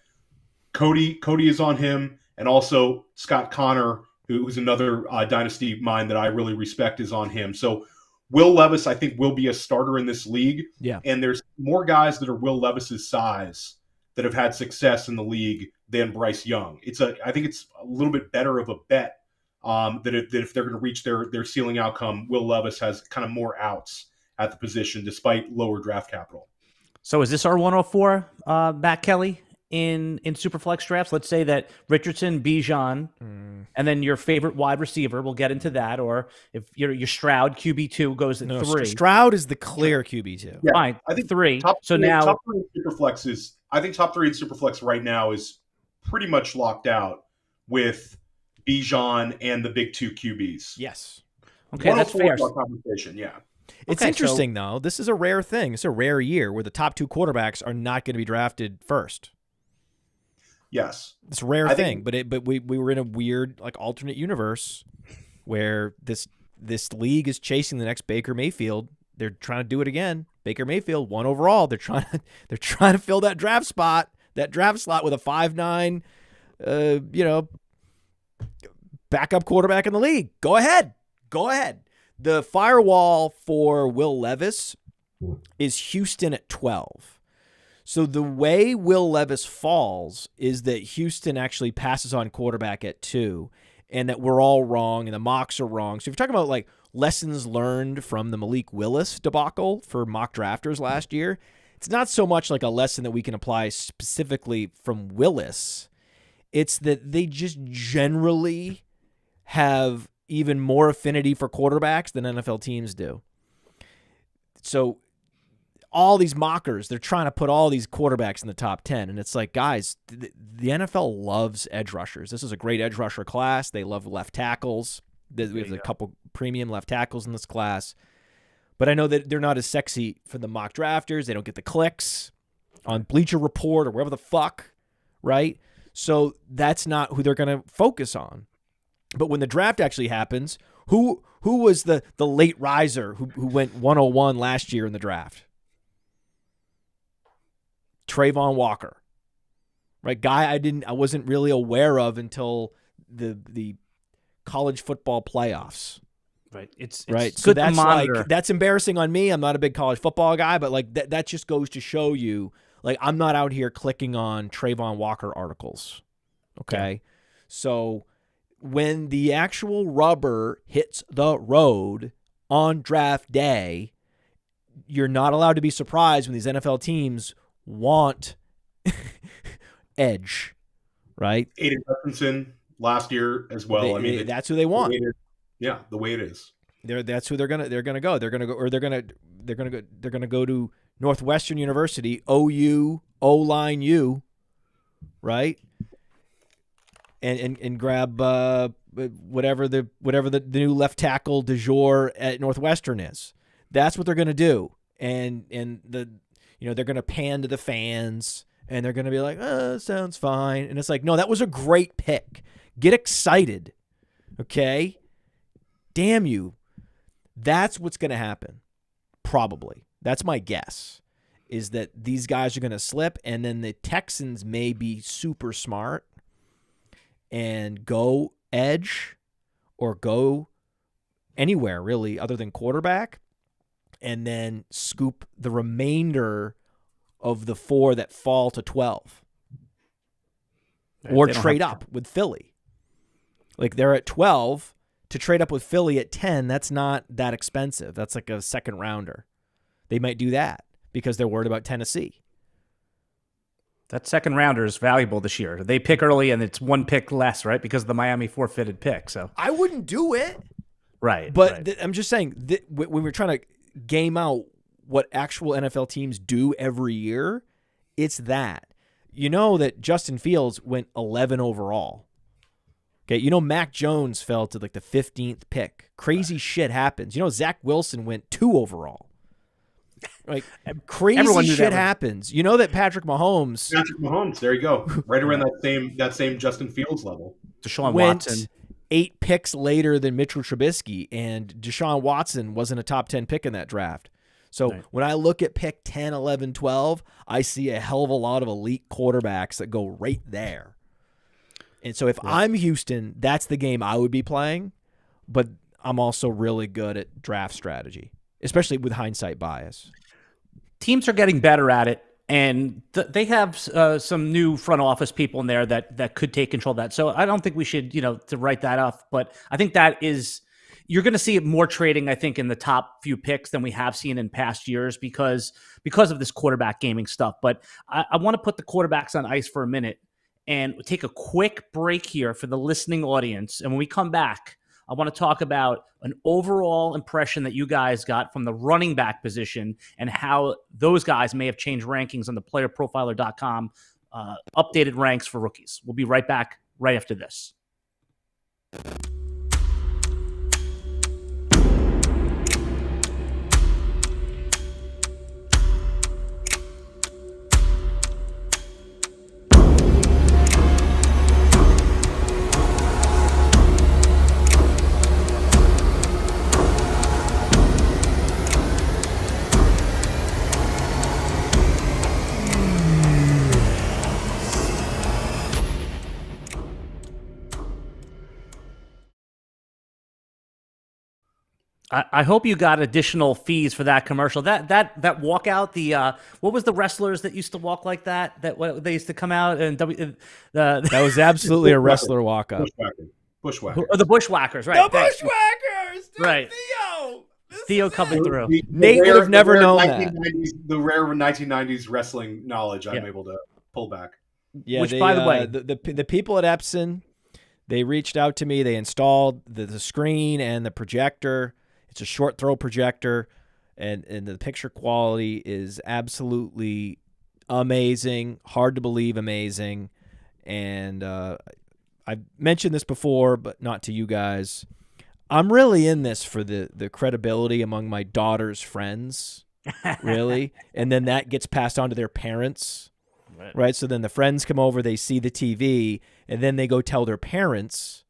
Cody is on him. And also Scott Connor, who's another dynasty mind that I really respect, is on him. So Will Levis, I think, will be a starter in this league. Yeah. And there's more guys that are Will Levis's size that have had success in the league than Bryce Young. I think it's a little bit better of a bet that if they're going to reach their ceiling outcome, Will Levis has kind of more outs at the position despite lower draft capital. So is this our 104, Matt Kelly, in Superflex drafts? Let's say that Richardson, Bijan, and then your favorite wide receiver, we'll get into that, or if your Stroud, QB2, goes at 3. Stroud is the clear QB2. Yeah, fine, I think 3. Top 3 in Superflex is, I think top 3 in Superflex right now is pretty much locked out with Bijan, and the big two QBs. Yes. Okay, that's fair. Conversation, yeah. It's Okay, interesting, though. This is a rare thing. It's a rare year where the top two quarterbacks are not going to be drafted first. Yes. It's a rare thing, but we were in a weird, like, alternate universe where this league is chasing the next Baker Mayfield. They're trying to do it again. Baker Mayfield, 1 overall. They're trying to fill that draft slot with a 5'9", backup quarterback in the league. Go ahead. The firewall for Will Levis is Houston at 12. So the way Will Levis falls is that Houston actually passes on quarterback at 2, and that we're all wrong and the mocks are wrong. So if you're talking about like lessons learned from the Malik Willis debacle for mock drafters last year, it's not so much like a lesson that we can apply specifically from Willis. It's that they just generally have even more affinity for quarterbacks than NFL teams do. So all these mockers, they're trying to put all these quarterbacks in the top 10. And it's like, guys, the NFL loves edge rushers. This is a great edge rusher class. They love left tackles. We have a couple premium left tackles in this class. But I know that they're not as sexy for the mock drafters. They don't get the clicks on Bleacher Report or wherever the fuck, right? So that's not who they're going to focus on. But when the draft actually happens, who was the late riser who went 101 last year in the draft? Trayvon Walker, right? Guy I wasn't really aware of until the college football playoffs. Right. It's right. So good that's to monitor. like, that's embarrassing on me. I'm not a big college football guy, but like that just goes to show you, like, I'm not out here clicking on Trayvon Walker articles. Okay. Yeah. So when the actual rubber hits the road on draft day, you're not allowed to be surprised when these NFL teams want edge, right? Aiden Hutchinson last year as well. That's who they want. The way it is. That's who they're gonna go. They're gonna go to Northwestern University, OU, O-line U, right? And grab whatever the new left tackle du jour at Northwestern is. That's what they're gonna do. And they're gonna pan to the fans and they're gonna be like, sounds fine. And it's like, no, that was a great pick. Get excited. Okay? Damn you. That's what's going to happen. Probably. That's my guess, is that these guys are going to slip, and then the Texans may be super smart and go edge or go anywhere, really, other than quarterback, and then scoop the remainder of the 4 that fall to 12. Or trade up with Philly. Like, they're at 12. To trade up with Philly at 10, that's not that expensive. That's like a second rounder. They might do that because they're worried about Tennessee. That second rounder is valuable this year. They pick early and it's 1 pick less, right? Because the Miami forfeited pick. So I wouldn't do it. Right. But I'm just saying that when we're trying to game out what actual NFL teams do every year, it's that. You know that Justin Fields went 11 overall. Okay, you know Mac Jones fell to like the 15th pick. Crazy shit happens. You know Zach Wilson went 2 overall. Like, crazy shit happens. You know that Patrick Mahomes, there you go. Right around that same Justin Fields level. Deshaun went Watson 8 picks later than Mitchell Trubisky, and Deshaun Watson wasn't a top 10 pick in that draft. So when I look at pick 10, 11, 12, I see a hell of a lot of elite quarterbacks that go right there. And so if I'm Houston, that's the game I would be playing, but I'm also really good at draft strategy, especially with hindsight bias. Teams are getting better at it, and they have some new front office people in there that could take control of that. So I don't think we should, to write that off, but I think that is – you're going to see more trading, I think, in the top few picks than we have seen in past years because of this quarterback gaming stuff. But I want to put the quarterbacks on ice for a minute and take a quick break here for the listening audience. And when we come back, I want to talk about an overall impression that you guys got from the running back position and how those guys may have changed rankings on the playerprofiler.com updated ranks for rookies. We'll be right back right after this. I hope you got additional fees for that commercial. That walkout. The what was the wrestlers that used to walk like that? What they used to come out and That was absolutely a wrestler walkout. Bushwhacker. The Bushwhackers, right? The Bushwhackers, dude, right? Theo coming through. Nate would have never known that. The rare 1990s wrestling knowledge I'm able to pull back. Yeah, which, by the way, the people at Epson, they reached out to me. They installed the screen and the projector. It's a short throw projector, and the picture quality is absolutely amazing, hard to believe amazing. And I've mentioned this before, but not to you guys. I'm really in this for the credibility among my daughter's friends, really. And then that gets passed on to their parents, right? So then the friends come over, they see the TV, and then they go tell their parents.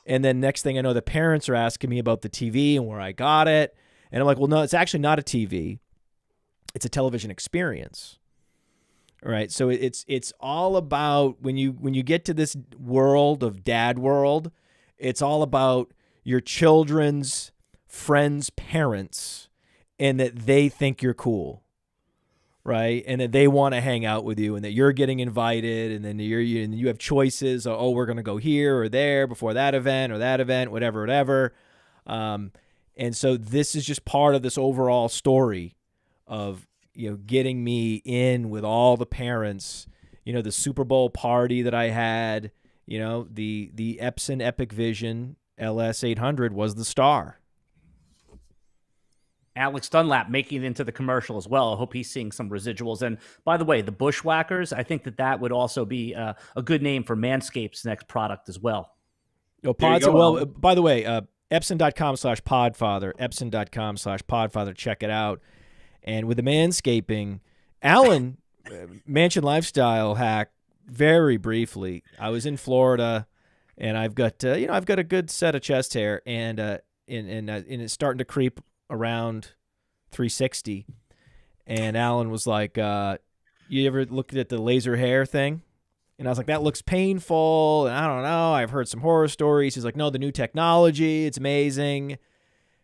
And then next thing I know, the parents are asking me about the TV and where I got it. And I'm like, well, no, it's actually not a TV. It's a television experience. All right. So it's all about when you get to this world of dad world, it's all about your children's friends' parents and that they think you're cool. Right, and that they want to hang out with you, and that you're getting invited, and then you have choices. Oh, we're going to go here or there before that event or that event, whatever. And so this is just part of this overall story of getting me in with all the parents. The Super Bowl party that I had. The Epson Epic Vision LS 800 was the star. Alex Dunlap making it into the commercial as well. I hope he's seeing some residuals. And by the way, the Bushwhackers, I think that would also be a good name for Manscaped's next product as well. Well, by the way, Epson.com/Podfather, Epson.com/Podfather. Check it out. And with the manscaping, Alan, Mansion Lifestyle hack, very briefly. I was in Florida, and I've got a good set of chest hair, and it's starting to creep around 360, and Alan was like, you ever looked at the laser hair thing? And I was like, that looks painful, and I don't know, I've heard some horror stories. He's like, no, the new technology, it's amazing.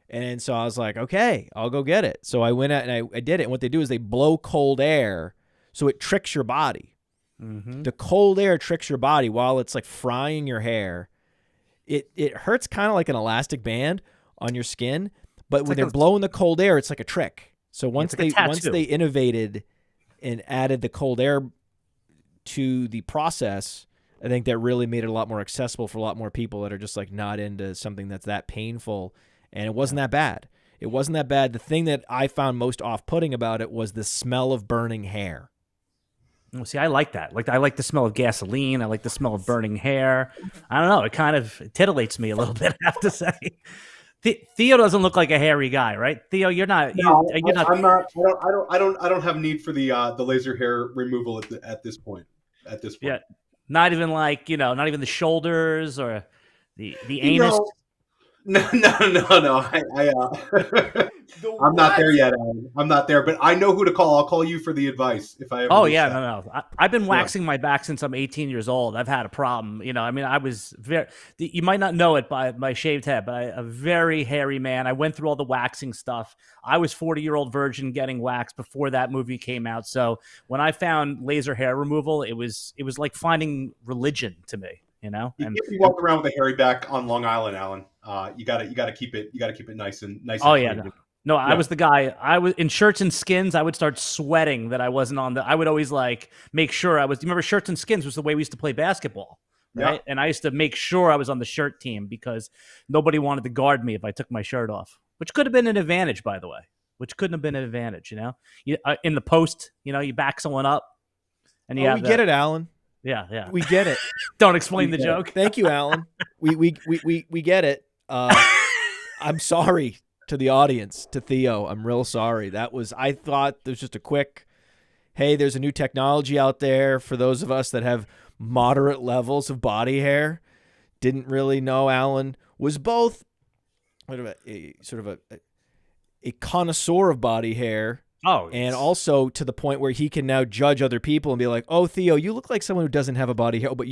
And so I was like, okay, I'll go get it. So I went out and I did it, and what they do is they blow cold air, so it tricks your body. Mm-hmm. The cold air tricks your body while it's like frying your hair. It hurts kind of like an elastic band on your skin, but when they're blowing the cold air, it's like a trick. So once they innovated and added the cold air to the process, I think that really made it a lot more accessible for a lot more people that are just like not into something that's that painful. And it wasn't that bad. It wasn't that bad. The thing that I found most off-putting about it was the smell of burning hair. Well, see, I like that. I like the smell of gasoline. I like the smell of burning hair. I don't know. It kind of titillates me a little bit, I have to say. Theo doesn't look like a hairy guy, right? Theo, you're not. No, I'm not. I don't have need for the laser hair removal at this point. Yeah, not even not even the shoulders or the anus. No. I'm not there yet, Alan. I'm not there, but I know who to call. I'll call you for the advice if I ever. Oh yeah, no. I've been waxing my back since I'm 18 years old. I've had a problem. I was very. You might not know it by my shaved head, but a very hairy man. I went through all the waxing stuff. I was 40-year-old virgin getting waxed before that movie came out. So when I found laser hair removal, it was like finding religion to me. And if you walk around with a hairy back on Long Island, Alan, you got to keep it nice and Oh and yeah, no, I was the guy. I was in shirts and skins. I would start sweating that I wasn't on I would always make sure I was. Do you remember shirts and skins was the way we used to play basketball, right? Yeah. And I used to make sure I was on the shirt team because nobody wanted to guard me if I took my shirt off, which could have been an advantage, by the way. Which couldn't have been an advantage, in the post, you back someone up, and we get it, Alan. Yeah. We get it. Don't explain the joke. Thank you, Alan. We get it. I'm sorry to the audience, to Theo. I'm real sorry. I thought there's just a quick, hey, there's a new technology out there for those of us that have moderate levels of body hair. Didn't really know Alan was both a connoisseur of body hair. Oh, and also to the point where he can now judge other people and be like, oh, Theo, you look like someone who doesn't have a body hair. But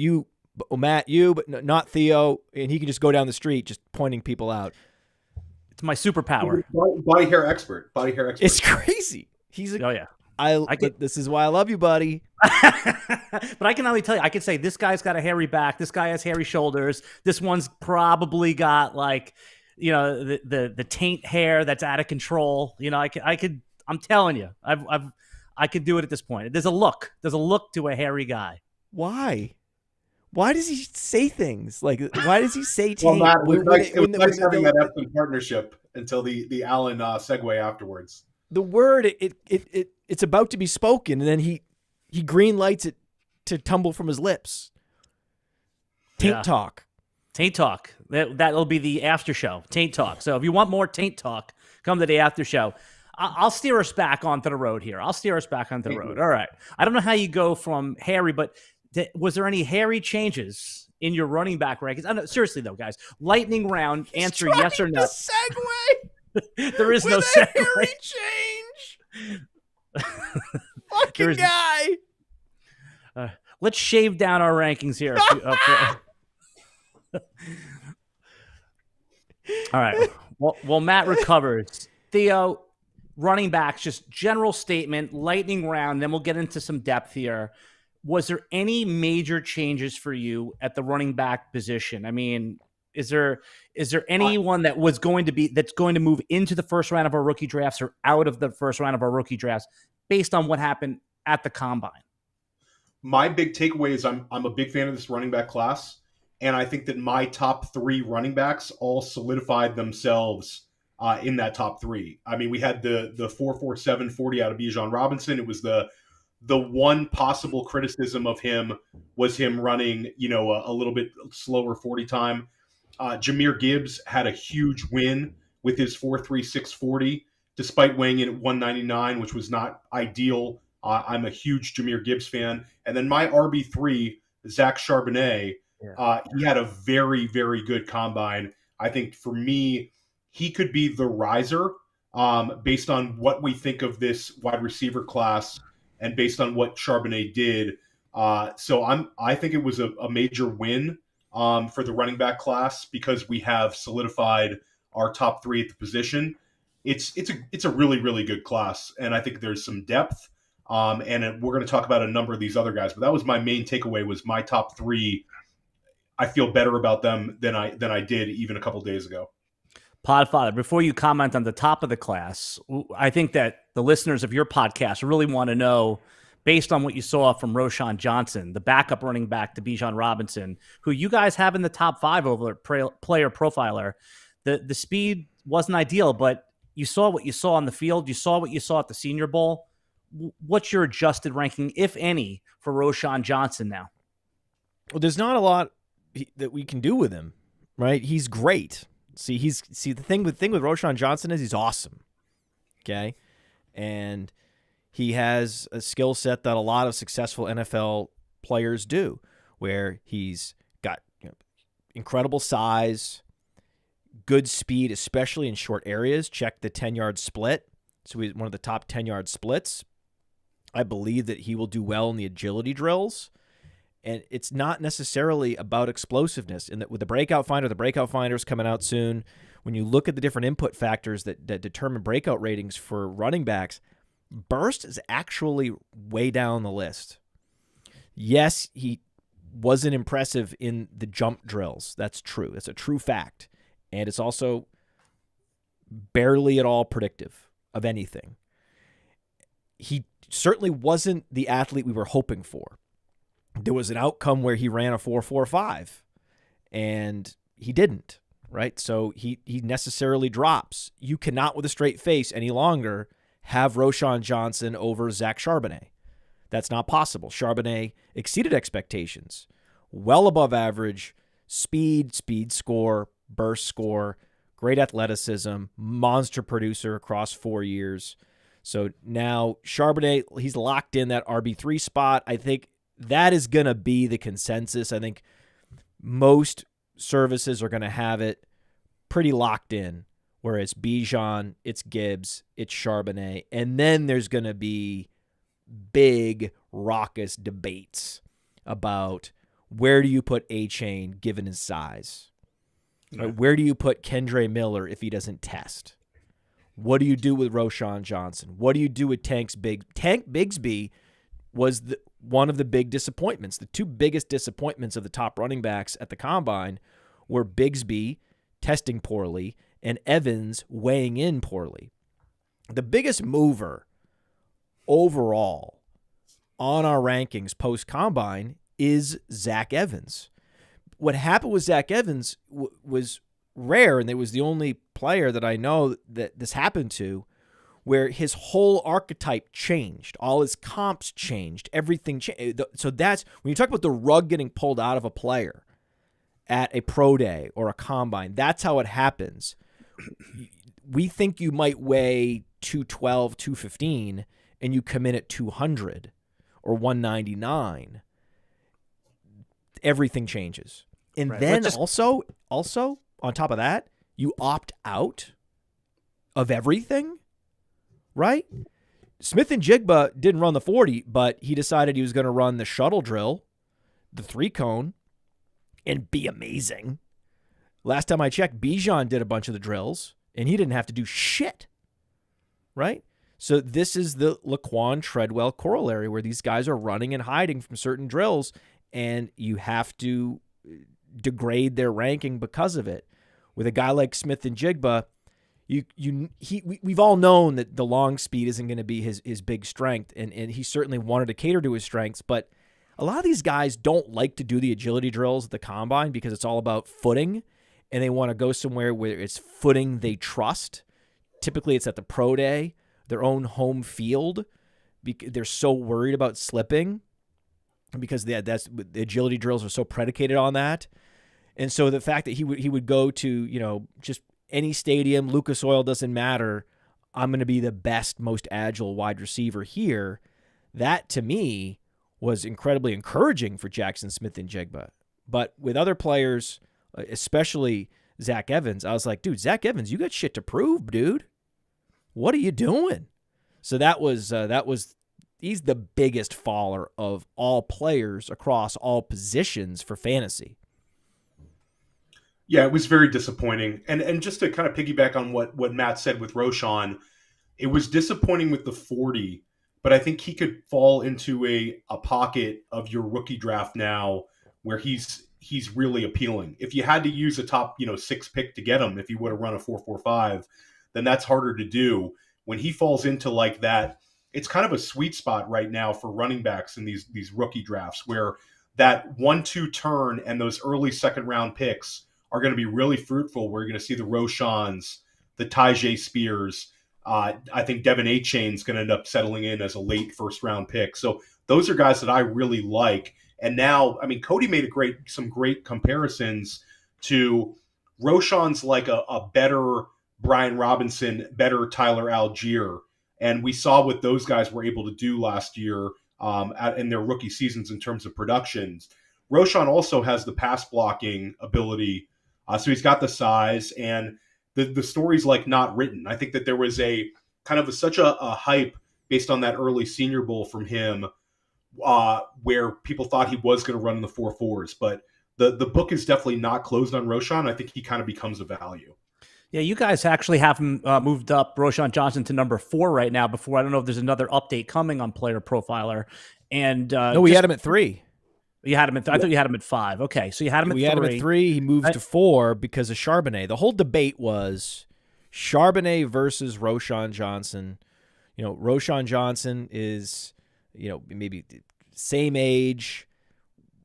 Matt, but not Theo. And he can just go down the street just pointing people out. It's my superpower. Body hair expert. It's crazy. He's oh, yeah. This is why I love you, buddy. But I can only tell you, I can say this guy's got a hairy back. This guy has hairy shoulders. This one's probably got the taint hair that's out of control. I'm telling you, I could do it at this point. There's a look to a hairy guy. Why? Why does he say things like? Why does he say Taint? Well, Matt, it was nice having that Epson partnership until the Allen segue afterwards. The word it's about to be spoken, and then he green lights it to tumble from his lips. Taint talk. Taint talk. That'll be the after show. Taint talk. So if you want more taint talk, come to the after show. I'll steer us back onto the road here. All right. I don't know how you go from hairy, but was there any hairy changes in your running back rankings? Seriously though, guys. Lightning round. Answer yes or no. Segue. There is no segue. Hairy change. Fucking guy. Let's shave down our rankings here. All right. Well, Matt recovers. Theo, running backs, just general statement, lightning round, then we'll get into some depth here. Was there any major changes for you at the running back position? I mean, is there anyone that's going to move into the first round of our rookie drafts or out of the first round of our rookie drafts based on what happened at the combine? My big takeaway is I'm a big fan of this running back class, and I think that my top three running backs all solidified themselves in that top three. I mean, we had the 4.47 40 out of Bijan Robinson. It was the one possible criticism of him was him running, a little bit slower 40 time. Jahmyr Gibbs had a huge win with his 4.36 40, despite weighing in at 199, which was not ideal. I'm a huge Jahmyr Gibbs fan. And then my RB3, Zach Charbonnet, he had a very, very good combine. I think for me, he could be the riser based on what we think of this wide receiver class and based on what Charbonnet did. So I think it was a major win for the running back class because we have solidified our top three at the position. It's a really, really good class, and I think there's some depth. And we're going to talk about a number of these other guys, but that was my main takeaway was my top three. I feel better about them than I did even a couple days ago. Podfather, before you comment on the top of the class, I think that the listeners of your podcast really want to know, based on what you saw from Roshan Johnson, the backup running back to Bijan Robinson, who you guys have in the top 5 over player profiler, the speed wasn't ideal, but you saw what you saw on the field. You saw what you saw at the Senior Bowl. What's your adjusted ranking, if any, for Roshan Johnson now? Well, there's not a lot that we can do with him, right? He's great. The thing with Roshan Johnson is he's awesome. Okay. And he has a skill set that a lot of successful NFL players do, where he's got incredible size, good speed, especially in short areas. Check the 10-yard split. So he's one of the top 10-yard splits. I believe that he will do well in the agility drills. And it's not necessarily about explosiveness. And with the breakout finder is coming out soon. When you look at the different input factors that determine breakout ratings for running backs, burst is actually way down the list. Yes, he wasn't impressive in the jump drills. That's true. It's a true fact. And it's also barely at all predictive of anything. He certainly wasn't the athlete we were hoping for. There was an outcome where he ran a 4.45 and he didn't, right? So he necessarily drops. You cannot with a straight face any longer have Roshan Johnson over Zach Charbonnet. That's not possible. Charbonnet exceeded expectations. Well above average, speed score, burst score, great athleticism, monster producer across 4 years. So now Charbonnet, he's locked in that RB3 spot. I think that is going to be the consensus. I think most services are going to have it pretty locked in, where it's Bijan, it's Gibbs, it's Charbonnet, and then there's going to be big, raucous debates about where do you put A-Chain given his size? Yeah. Right? Where do you put Kendre Miller if he doesn't test? What do you do with Roshan Johnson? What do you do with Tank Bigsby was one of the big disappointments. The two biggest disappointments of the top running backs at the Combine were Bigsby testing poorly and Evans weighing in poorly. The biggest mover overall on our rankings post-Combine is Zach Evans. What happened with Zach Evans was rare, and it was the only player that I know that this happened to, where his whole archetype changed. All his comps changed. Everything changed. So that's, when you talk about the rug getting pulled out of a player at a pro day or a combine, that's how it happens. We think you might weigh 212, 215, and you come in at 200 or 199. Everything changes. And then also, on top of that, you opt out of everything, right? Smith and Jigba didn't run the 40, but he decided he was going to run the shuttle drill, the 3-cone, and be amazing. Last time I checked, Bijan did a bunch of the drills, and he didn't have to do shit, right? So this is the Laquan Treadwell corollary, where these guys are running and hiding from certain drills, and you have to degrade their ranking because of it. With a guy like Smith and Jigba, we've all known that the long speed isn't going to be his big strength, and he certainly wanted to cater to his strengths, but a lot of these guys don't like to do the agility drills at the Combine because it's all about footing, and they want to go somewhere where it's footing they trust. Typically, it's at the pro day, their own home field. They're so worried about slipping because the agility drills are so predicated on that. And so the fact that he would go to, just any stadium, Lucas Oil, doesn't matter, I'm going to be the best, most agile wide receiver here, that to me was incredibly encouraging for Jackson Smith and Jigba. But with other players, especially Zach Evans, I was like, dude, Zach Evans, you got shit to prove, dude. What are you doing? So that was he's the biggest faller of all players across all positions for fantasy. Yeah, it was very disappointing. And just to kind of piggyback on what Matt said with Roshan, it was disappointing with the 40, but I think he could fall into a pocket of your rookie draft now where he's really appealing. If you had to use a top 6 pick to get him, if you would have run a 4.45, then that's harder to do. When he falls into like that, it's kind of a sweet spot right now for running backs in these rookie drafts, where that 1-2 turn and those early second round picks are going to be really fruitful. We're going to see the Roshans, the Tajae Spears. I think Devin A-Chain's going to end up settling in as a late first round pick. So those are guys that I really like. And now, I mean, Cody made some great comparisons to Roshan's like a better Brian Robinson, better Tyler Algier. And we saw what those guys were able to do last year in their rookie seasons in terms of productions. Roshan also has the pass blocking ability. So he's got the size, and the story's like not written. I think that there was a kind of such a hype based on that early Senior Bowl from him where people thought he was going to run in the 4.4s. But the book is definitely not closed on Roshan. I think he kind of becomes a value. Yeah, you guys actually have him moved up Roshan Johnson to number 4 right now. Before, I don't know if there's another update coming on Player Profiler. And no, we had him at 3. You had him at. I thought you had him at 5. Okay, so you had him at 3. We had him at 3. He moved to 4 because of Charbonnet. The whole debate was Charbonnet versus Roshan Johnson. Roshan Johnson is, maybe same age,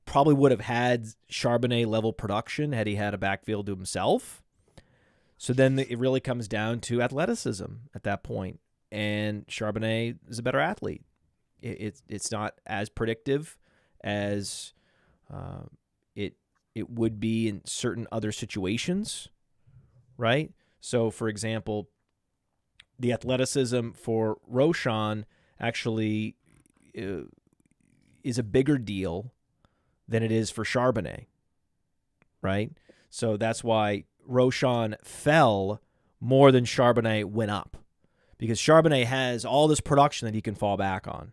probably would have had Charbonnet level production had he had a backfield to himself. So then it really comes down to athleticism at that point, and Charbonnet is a better athlete. it's not as predictive as it would be in certain other situations, right? So, for example, the athleticism for Roshan actually is a bigger deal than it is for Charbonnet, right? So that's why Roshan fell more than Charbonnet went up, because Charbonnet has all this production that he can fall back on,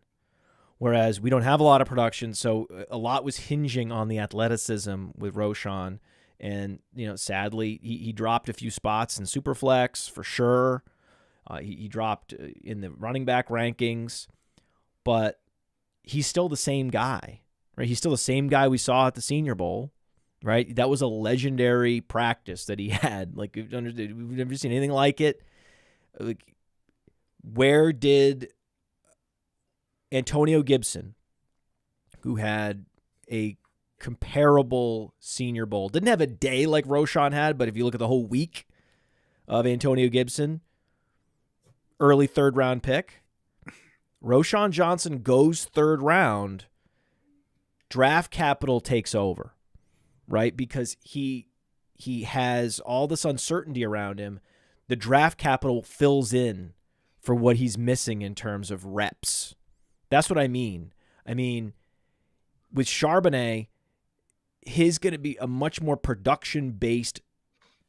whereas we don't have a lot of production, so a lot was hinging on the athleticism with Roshan, and sadly, he dropped a few spots in Superflex for sure. He dropped in the running back rankings, but he's still the same guy, right? He's still the same guy we saw at the Senior Bowl, right? That was a legendary practice that he had. Like, we've never seen anything like it. Like, where did Antonio Gibson, who had a comparable Senior Bowl, didn't have a day like Roshan had, but if you look at the whole week of Antonio Gibson, early third-round pick, Roshan Johnson goes third round, draft capital takes over, right? Because he has all this uncertainty around him. The draft capital fills in for what he's missing in terms of reps. That's what I mean. I mean, with Charbonnet, he's going to be a much more production-based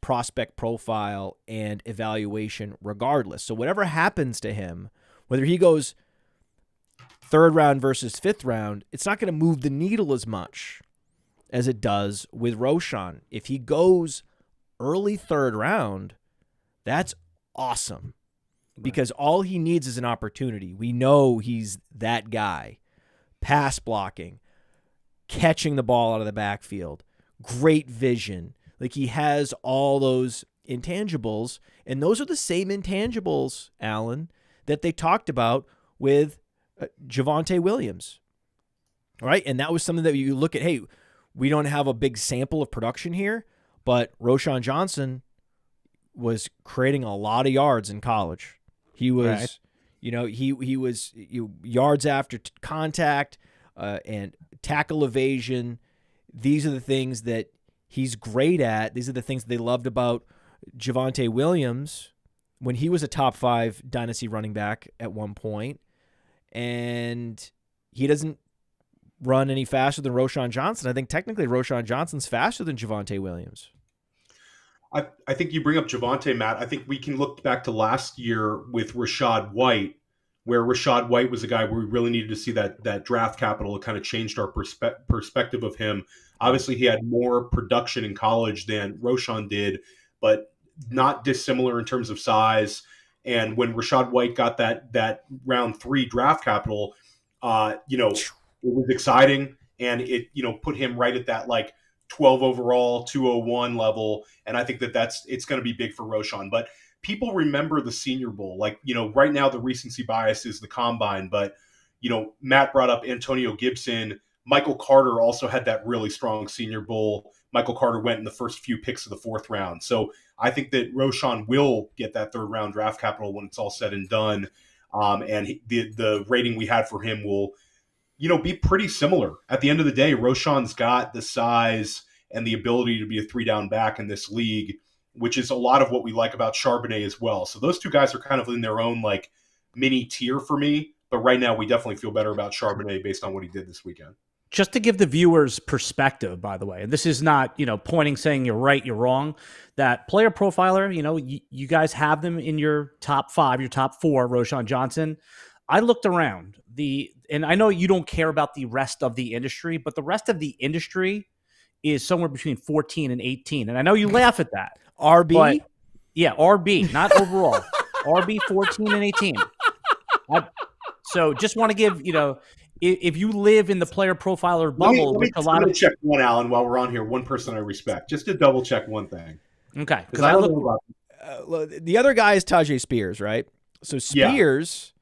prospect profile and evaluation regardless. So whatever happens to him, whether he goes third round versus fifth round, it's not going to move the needle as much as it does with Roshan. If he goes early third round, that's awesome, because all he needs is an opportunity. We know he's that guy. Pass blocking, catching the ball out of the backfield, great vision. Like, he has all those intangibles, and those are the same intangibles, Alan, that they talked about with Javonte Williams, right? And that was something that you look at, hey, we don't have a big sample of production here, but Roshan Johnson was creating a lot of yards in college. He was, right. He was yards after contact and tackle evasion. These are the things that he's great at. These are the things that they loved about Javonte Williams when he was a top 5 dynasty running back at one point. And he doesn't run any faster than Roshan Johnson. I think technically Roshan Johnson's faster than Javonte Williams. I think you bring up Javonte, Matt. I think we can look back to last year with Rashad White, where Rashad White was a guy where we really needed to see that draft capital. It kind of changed our perspective of him. Obviously, he had more production in college than Roshan did, but not dissimilar in terms of size. And when Rashad White got that round 3 draft capital, it was exciting, and it put him right at that like 12 overall, 201 level. And I think it's going to be big for Roshan. But people remember the Senior Bowl. Like, right now the recency bias is the combine, but Matt brought up Antonio Gibson. Michael Carter also had that really strong Senior Bowl. Michael Carter went in the first few picks of the 4th round. So I think that Roshan will get that 3rd round draft capital when it's all said and done. And the rating we had for him will, be pretty similar. At the end of the day, Roshan's got the size and the ability to be a 3-down back in this league, which is a lot of what we like about Charbonnet as well. So those two guys are kind of in their own like mini tier for me. But right now we definitely feel better about Charbonnet based on what he did this weekend. Just to give the viewers perspective, by the way, and this is not, pointing, saying you're right, you're wrong. That player profiler, you guys have them in your top 5, your top 4, Roshan Johnson. I looked around and I know you don't care about the rest of the industry, but the rest of the industry is somewhere between 14 and 18. And I know you laugh at that. RB? But, yeah, RB, not overall. RB 14 and 18. So just want to give, if you live in the player profiler bubble, let me check one, Alan, while we're on here. One person I respect, just to double check one thing. Okay, because I don't know about the other guy is Tajae Spears, right? So Spears,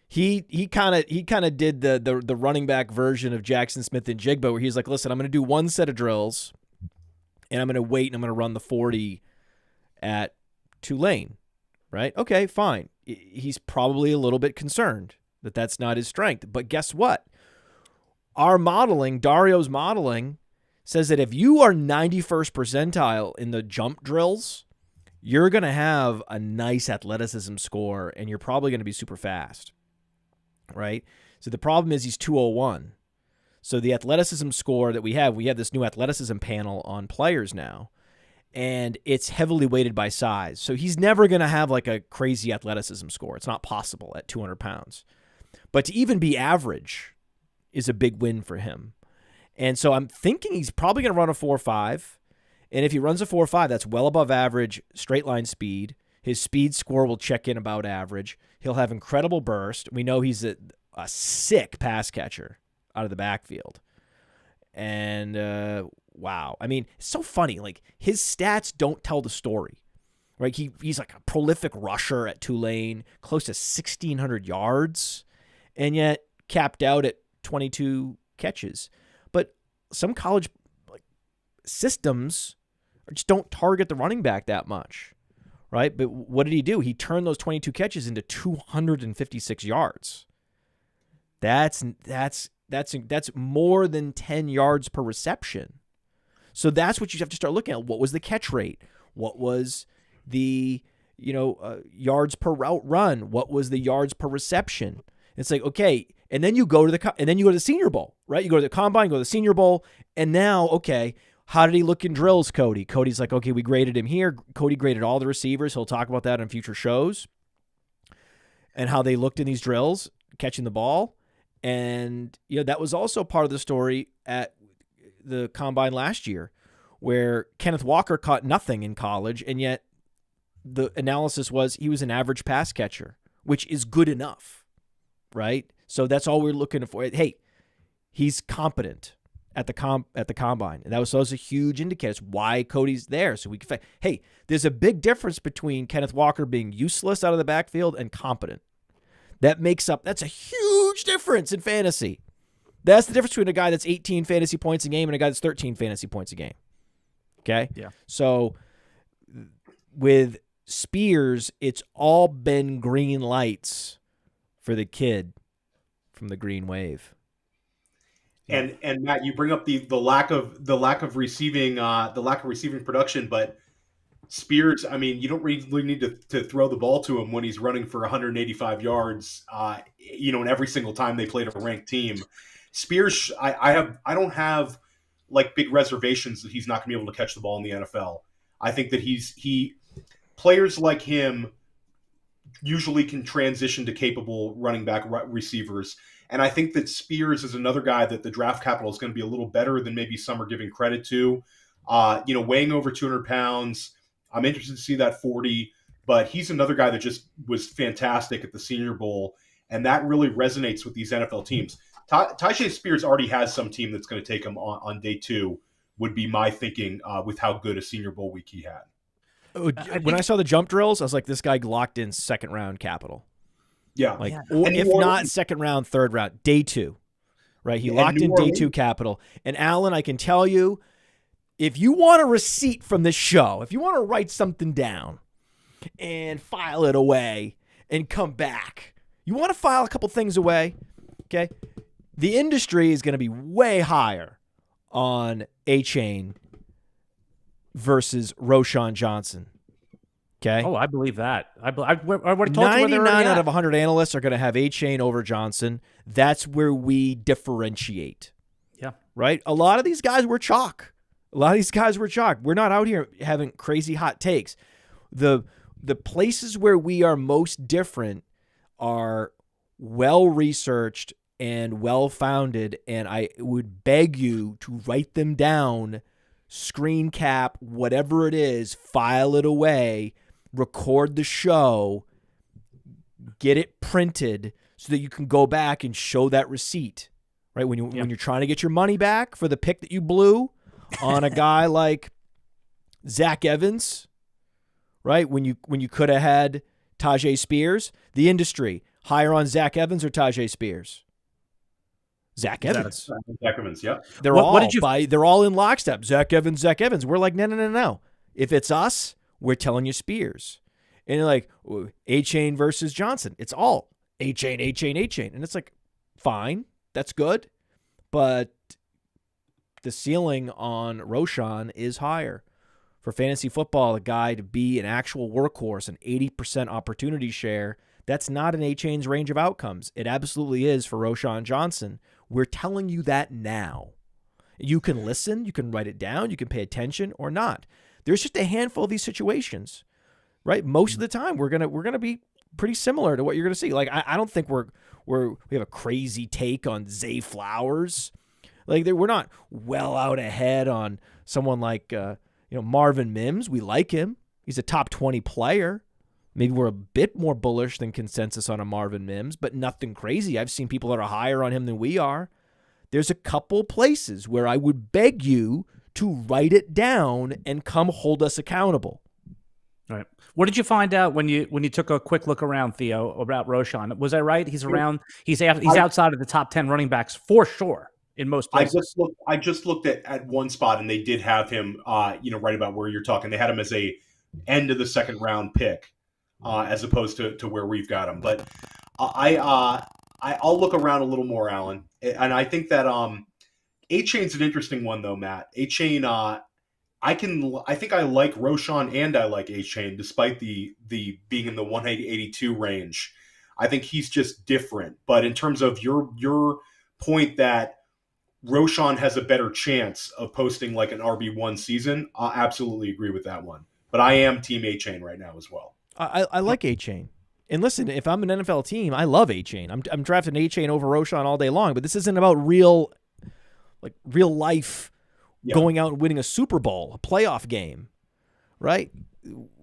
he kind of did the running back version of Jackson Smith and Jigba, where he's like, listen, I'm going to do one set of drills, and I'm going to wait, and I'm going to run the 40 at Tulane, right? Okay, fine. He's probably a little bit concerned. that's not his strength. But guess what? Our modeling, Dario's modeling, says that if you are 91st percentile in the jump drills, you're going to have a nice athleticism score, and you're probably going to be super fast, right? So the problem is he's 201. So the athleticism score that we have this new athleticism panel on players now, and it's heavily weighted by size. So he's never going to have like a crazy athleticism score. It's not possible at 200 pounds. But to even be average is a big win for him. And so I'm thinking he's probably going to run a 4.5. And if he runs a 4.5, that's well above average straight line speed. His speed score will check in about average. He'll have incredible burst. We know he's a sick pass catcher out of the backfield. And wow. I mean, it's so funny. Like, his stats don't tell the story. Right? He's like a prolific rusher at Tulane, close to 1,600 yards, and yet capped out at 22 catches. But some college systems just don't target the running back that much, right? But what did he do? He turned those 22 catches into 256 yards. That's more than 10 yards per reception. So that's what you have to start looking at. What was the catch rate? What was the yards per route run? What was the yards per reception? It's like, okay, and then you go to the Senior Bowl, right? You go to the Combine, go to the Senior Bowl, and now, okay, how did he look in drills, Cody? Cody's like, okay, we graded him here. Cody graded all the receivers. He'll talk about that on future shows and how they looked in these drills, catching the ball. And that was also part of the story at the Combine last year, where Kenneth Walker caught nothing in college, and yet the analysis was he was an average pass catcher, which is good enough, right? So that's all we're looking for. Hey, he's competent at the Combine, and that was a huge indicator. It's why Cody's there, so we can. Hey, there's a big difference between Kenneth Walker being useless out of the backfield and competent. That's a huge difference in fantasy. That's the difference between a guy that's 18 fantasy points a game and a guy that's 13 fantasy points a game. Okay? Yeah. So with Spears, it's all been green lights for the kid from the Green Wave. And Matt, you bring up the lack of receiving production, but Spears, I mean, you don't really need to throw the ball to him when he's running for 185 yards, and every single time they played a ranked team. Spears, I don't have like big reservations that he's not going to be able to catch the ball in the NFL. I think that players like him usually can transition to capable running back receivers. And I think that Spears is another guy that the draft capital is going to be a little better than maybe some are giving credit to. Weighing over 200 pounds, I'm interested to see that 40, but he's another guy that just was fantastic at the Senior Bowl, and that really resonates with these NFL teams. Tajae Spears already has some team that's going to take him on day 2, would be my thinking with how good a Senior Bowl week he had. When I saw the jump drills, I was like, this guy locked in second round capital. Yeah. Or if not second round, third round, day 2, right? He locked in day 2 capital. And Alan, I can tell you, if you want a receipt from this show, if you want to write something down and file it away and come back, you want to file a couple things away, okay? The industry is going to be way higher on A-Chain versus Roshan Johnson. Okay. Oh, I believe that. I would have told 99 out of 100 analysts are going to have A-Chain over Johnson. That's where we differentiate. Yeah. Right? A lot of these guys were chalk. We're not out here having crazy hot takes. The places where we are most different are well-researched and well-founded, and I would beg you to write them down, screen cap, whatever it is, file it away, record the show, get it printed so that you can go back and show that receipt, right? When you're trying to get your money back for the pick that you blew on a guy like Zach Evans, right? When you could have had Tajae Spears, the industry higher on Zach Evans or Tajae Spears? Zach Evans. Zach Evans, yeah. They're all in lockstep. Zach Evans. We're like, no. If it's us, we're telling you Spears. And you're like, A-Chain versus Johnson. It's all A-Chain. And it's like, fine, that's good. But the ceiling on Roshan is higher. For fantasy football, a guy to be an actual workhorse, an 80% opportunity share, that's not in A-Chain's range of outcomes. It absolutely is for Roshan Johnson. We're telling you that now. You can listen, you can write it down, you can pay attention or not. There's just a handful of these situations, right? Most of the time, we're gonna be pretty similar to what you're gonna see. Like I don't think we have a crazy take on Zay Flowers. Like we're not well out ahead on someone like Marvin Mims. We like him. He's a top 20 player. Maybe we're a bit more bullish than consensus on a Marvin Mims, but nothing crazy. I've seen people that are higher on him than we are. There's a couple places where I would beg you to write it down and come hold us accountable. All right. What did you find out when you took a quick look around, Theo, about Roshan? Was I right? He's around. He's outside of the top 10 running backs for sure in most places. I just looked at one spot, and they did have him, right about where you're talking. They had him as a end of the second round pick, as opposed to where we've got him. But I'll look around a little more, Alan, and I think that A-Chain's an interesting one though, Matt. A-Chain, I think I like Roshan and I like A-Chain despite the being in the 182 range. I think he's just different. But in terms of your point that Roshan has a better chance of posting like an RB1 season, I absolutely agree with that one. But I am team A-Chain right now as well. I like A-Chain. And listen, if I'm an NFL team, I love A-Chain. I'm drafting A-Chain over Roshan all day long, but this isn't about real life going out and winning a Super Bowl, a playoff game, right?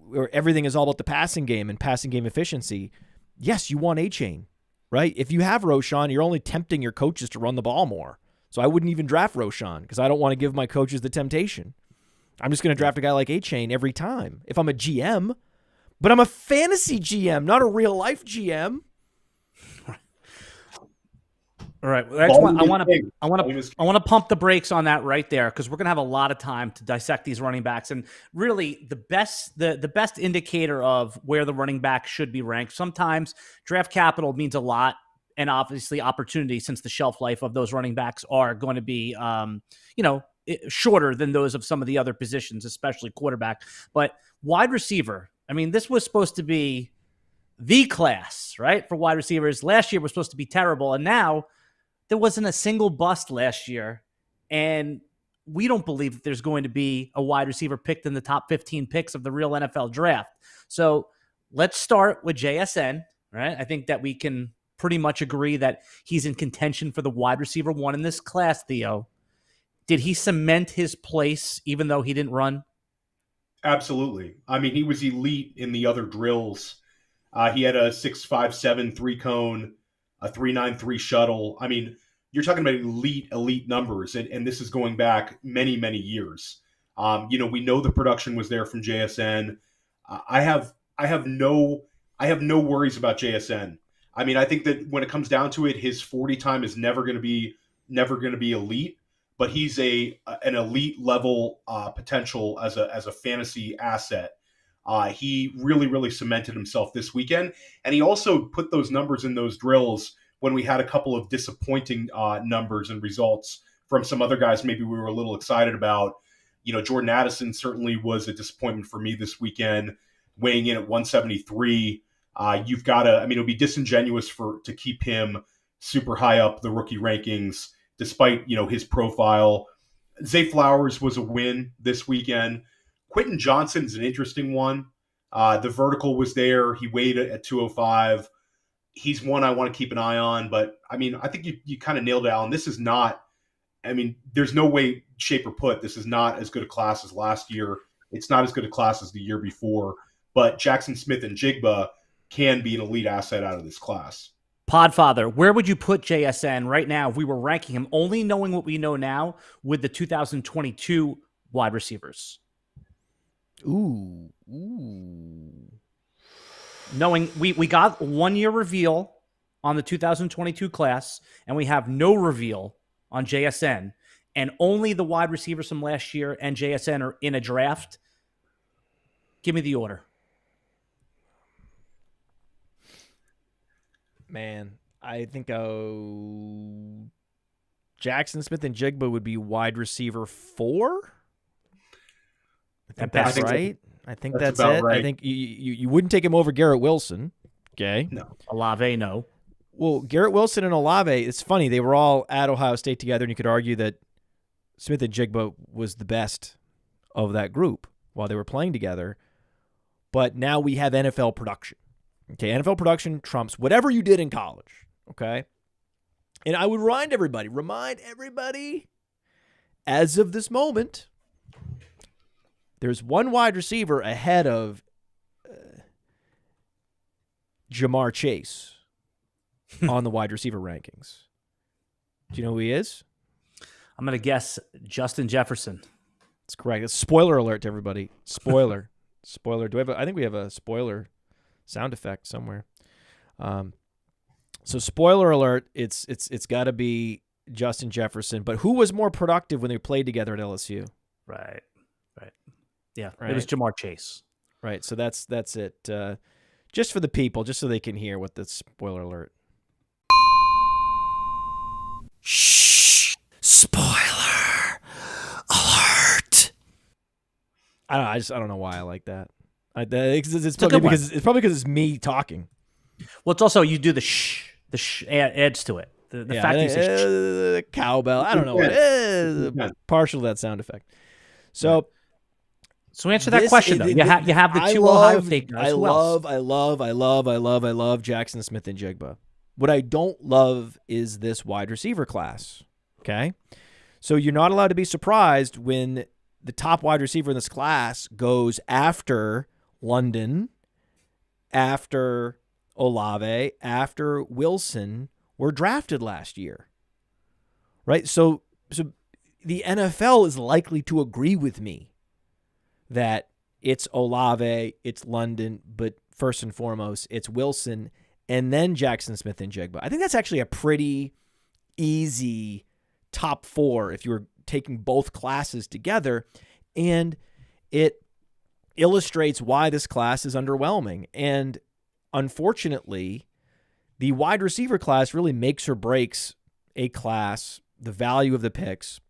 Where everything is all about the passing game and passing game efficiency. Yes, you want A-Chain, right? If you have Roshan, you're only tempting your coaches to run the ball more. So I wouldn't even draft Roshan because I don't want to give my coaches the temptation. I'm just going to draft a guy like A-Chain every time. If I'm a GM, but I'm a fantasy GM, not a real life GM. All right, I want to pump the brakes on that right there because we're going to have a lot of time to dissect these running backs, and really the best indicator of where the running back should be ranked. Sometimes draft capital means a lot, and obviously opportunity, since the shelf life of those running backs are going to be shorter than those of some of the other positions, especially quarterback. But wide receiver, I mean, this was supposed to be the class, right, for wide receivers. Last year was supposed to be terrible, and now there wasn't a single bust last year, and we don't believe that there's going to be a wide receiver picked in the top 15 picks of the real NFL draft. So let's start with JSN, right? I think that we can pretty much agree that he's in contention for the wide receiver one in this class, Theo. Did he cement his place even though he didn't run? Absolutely. I mean, he was elite in the other drills. He had a 6.57 3-cone, a 3.93 shuttle. I mean, you're talking about elite numbers, and this is going back many, many years. We know the production was there from JSN. I have no worries about JSN. I mean, I think that when it comes down to it, his 40 time is never going to be elite, but he's an elite level potential as a fantasy asset. He really, really cemented himself this weekend. And he also put those numbers in those drills when we had a couple of disappointing numbers and results from some other guys maybe we were a little excited about. Jordan Addison certainly was a disappointment for me this weekend, weighing in at 173. You've got to, I mean, it would be disingenuous to keep him super high up the rookie rankings, despite, his profile. Zay Flowers was a win this weekend. Quentin Johnson's an interesting one. The vertical was there. He weighed at 205. He's one I want to keep an eye on. But, I mean, I think you kind of nailed it, Alan. This is not, I mean, there's no way, shape, or put, this is not as good a class as last year. It's not as good a class as the year before. But Jackson Smith and Jigba can be an elite asset out of this class. Podfather, where would you put JSN right now if we were ranking him, only knowing what we know now with the 2022 wide receivers? Ooh. Knowing we got 1 year reveal on the 2022 class, and we have no reveal on JSN, and only the wide receivers from last year and JSN are in a draft. Give me the order. Man, I think Jackson Smith-Njigba would be wide receiver 4. I think that's right. I think that's it. Right. I think you wouldn't take him over Garrett Wilson. Okay. No. Olave, no. Well, Garrett Wilson and Olave, it's funny. They were all at Ohio State together, and you could argue that Smith-Njigba was the best of that group while they were playing together. But now we have NFL production. Okay, NFL production trumps whatever you did in college. Okay? And I would remind everybody, as of this moment, there's one wide receiver ahead of Jamar Chase on the wide receiver rankings. Do you know who he is? I'm going to guess Justin Jefferson. That's correct. It's spoiler alert to everybody. Spoiler. Spoiler. I think we have a spoiler sound effect somewhere. So spoiler alert, it's got to be Justin Jefferson. But who was more productive when they played together at LSU? Right. Yeah, right. It was Jamar Chase. Right. So that's it. Just for the people, just so they can hear what the spoiler alert. Shh! Spoiler alert! I don't know why I like that. It's probably because it's me talking. Well, it's also you do the shh. The shh adds to it. The fact you say shh. Cowbell. I don't know what it is. Partial to that sound effect. So answer that question though. You have the two Ohio State guys. I love Jackson Smith-Njigba. What I don't love is this wide receiver class. Okay, so you're not allowed to be surprised when the top wide receiver in this class goes after London, after Olave, after Wilson were drafted last year. Right? So the NFL is likely to agree with me that it's Olave, it's London, but first and foremost, it's Wilson, and then Jackson Smith-Njigba. I think that's actually a pretty easy top 4 if you were taking both classes together, and it illustrates why this class is underwhelming. And unfortunately, the wide receiver class really makes or breaks a class, the value of the picks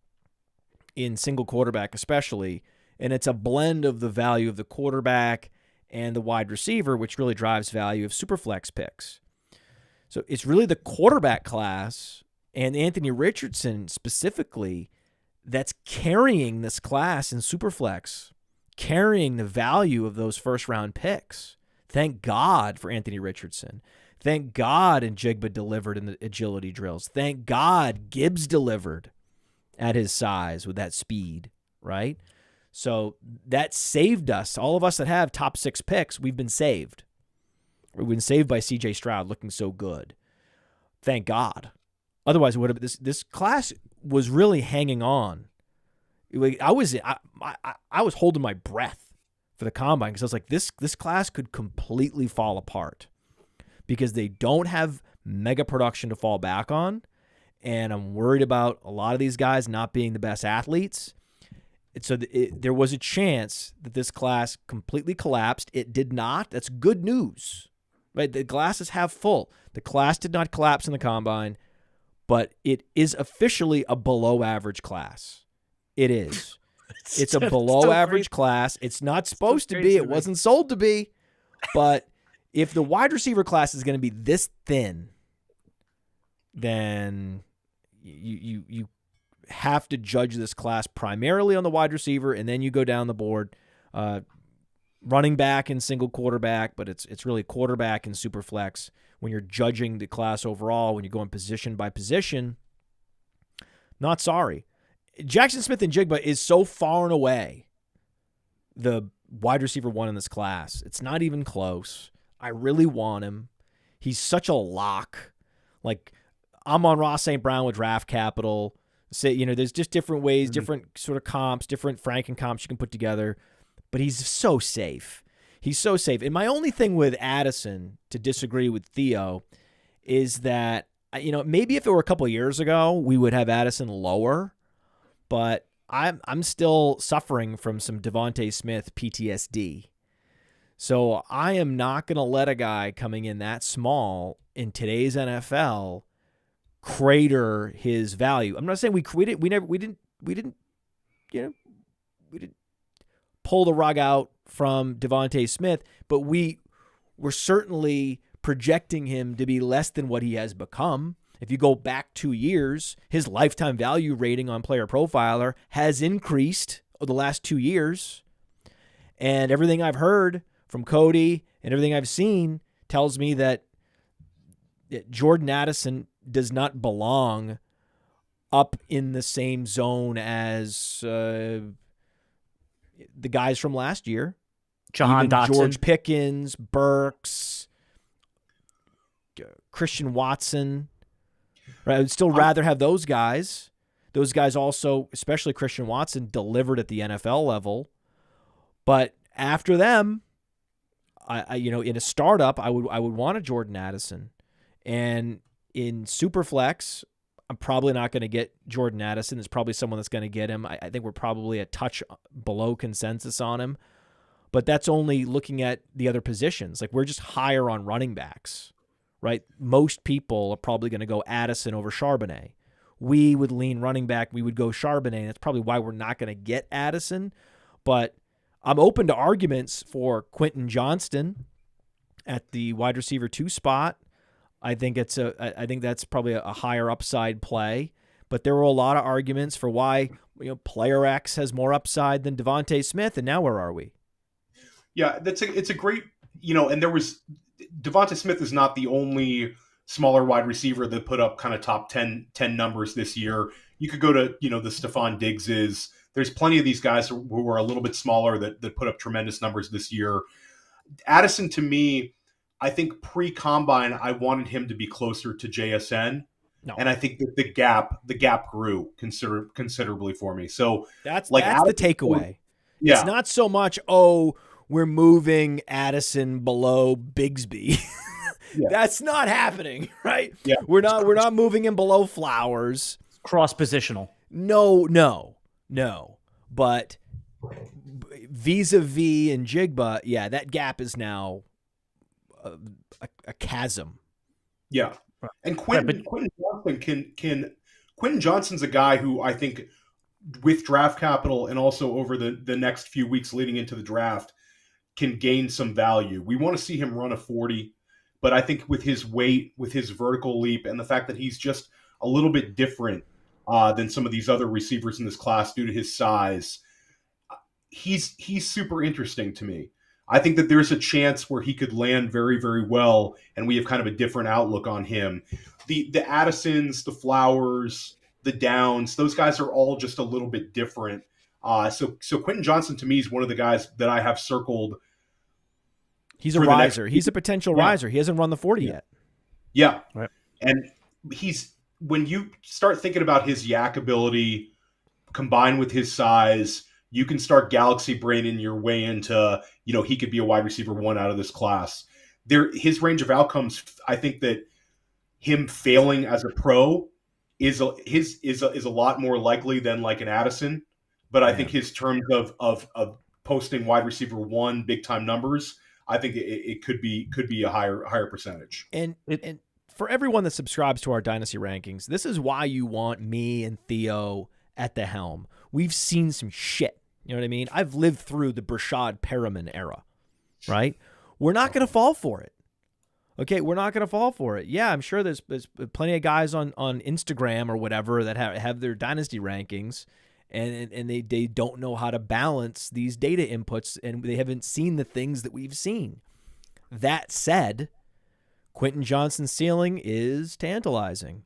in single quarterback especially, and it's a blend of the value of the quarterback and the wide receiver, which really drives value of Superflex picks. So it's really the quarterback class and Anthony Richardson specifically that's carrying this class in Superflex, carrying the value of those first-round picks. Thank God for Anthony Richardson. Thank God Njigba delivered in the agility drills. Thank God Gibbs delivered at his size with that speed, right? So that saved us. All of us that have top 6 picks, we've been saved. We've been saved by C.J. Stroud looking so good. Thank God. Otherwise, it would have this class was really hanging on. I was holding my breath for the combine because I was like, this class could completely fall apart because they don't have mega production to fall back on, and I'm worried about a lot of these guys not being the best athletes. So there was a chance that this class completely collapsed. It did not. That's good news, right? The glass is half full. The class did not collapse in the combine, but it is officially a below-average class. It is. It's a below-average class. It's not supposed to be. It wasn't sold to be. But if the wide receiver class is going to be this thin, then you have to judge this class primarily on the wide receiver, and then you go down the board. Running back and single quarterback, but it's really quarterback and super flex when you're judging the class overall, when you're going position by position. Not sorry. Jackson Smith-Njigba is so far and away the wide receiver 1 in this class. It's not even close. I really want him. He's such a lock. Like, I'm on Ross St. Brown with draft capital. Say, there's just different ways, different sort of comps, different Franken comps you can put together. But he's so safe. He's so safe. And my only thing with Addison, to disagree with Theo, is that, maybe if it were a couple of years ago, we would have Addison lower. But I'm still suffering from some Devontae Smith PTSD. So I am not going to let a guy coming in that small in today's NFL crater his value. I'm not saying we didn't pull the rug out from Javonte Smith, but we were certainly projecting him to be less than what he has become. If you go back 2 years, his lifetime value rating on Player Profiler has increased over the last 2 years. And everything I've heard from Cody and everything I've seen tells me that Jordan Addison does not belong up in the same zone as the guys from last year. Jahan Dotson, George Pickens, Burks, Christian Watson. Right? I'd still rather have those guys. Those guys also, especially Christian Watson, delivered at the NFL level. But after them, I in a startup, I would want a Jordan Addison. And in Superflex, I'm probably not going to get Jordan Addison. There's probably someone that's going to get him. I think we're probably a touch below consensus on him. But that's only looking at the other positions. Like, we're just higher on running backs, right? Most people are probably going to go Addison over Charbonnet. We would lean running back. We would go Charbonnet. And that's probably why we're not going to get Addison. But I'm open to arguments for Quentin Johnston at the wide receiver 2 spot. I think that's probably a higher upside play. But there were a lot of arguments for why player X has more upside than Javonte Smith. And now where are we? Yeah, it's a great, and there was Javonte Smith is not the only smaller wide receiver that put up kind of top 10 numbers this year. You could go to, the Stephon Diggses. There's plenty of these guys who are a little bit smaller that put up tremendous numbers this year. Addison, to me, I think pre-combine, I wanted him to be closer to JSN. No. And I think that the gap grew considerably for me. So that's the takeaway. Yeah. It's not so much, we're moving Addison below Bigsby. Yeah. That's not happening, right? Yeah. We're not moving him below Flowers. Cross positional. No. But vis-a-vis and Jigba, yeah, that gap is now a chasm. Yeah. And Quentin Johnson Quentin Johnson's a guy who I think with draft capital and also over the next few weeks leading into the draft can gain some value. We want to see him run a 40, but I think with his weight, with his vertical leap, and the fact that he's just a little bit different than some of these other receivers in this class due to his size, he's super interesting to me. I think that there's a chance where he could land very, very well, and we have kind of a different outlook on him. The Addisons, the Flowers, the Downs, those guys are all just a little bit different. So Quentin Johnson to me is one of the guys that I have circled. He's a riser. He's a potential riser. He hasn't run the 40 yet. Yeah. Right. And when you start thinking about his yak ability combined with his size, you can start galaxy braining your way into, he could be a wide receiver 1 out of this class. His range of outcomes, I think that him failing as a pro is a lot more likely than like an Addison. But I think his terms of posting wide receiver 1 big time numbers, I think it could be a higher percentage. And for everyone that subscribes to our Dynasty rankings, this is why you want me and Theo at the helm. We've seen some shit. You know what I mean? I've lived through the Brashad Perriman era, right? We're not going to fall for it. Okay, we're not going to fall for it. Yeah, I'm sure there's plenty of guys on Instagram or whatever that have their Dynasty rankings, and they don't know how to balance these data inputs, and they haven't seen the things that we've seen. That said, Quentin Johnson's ceiling is tantalizing,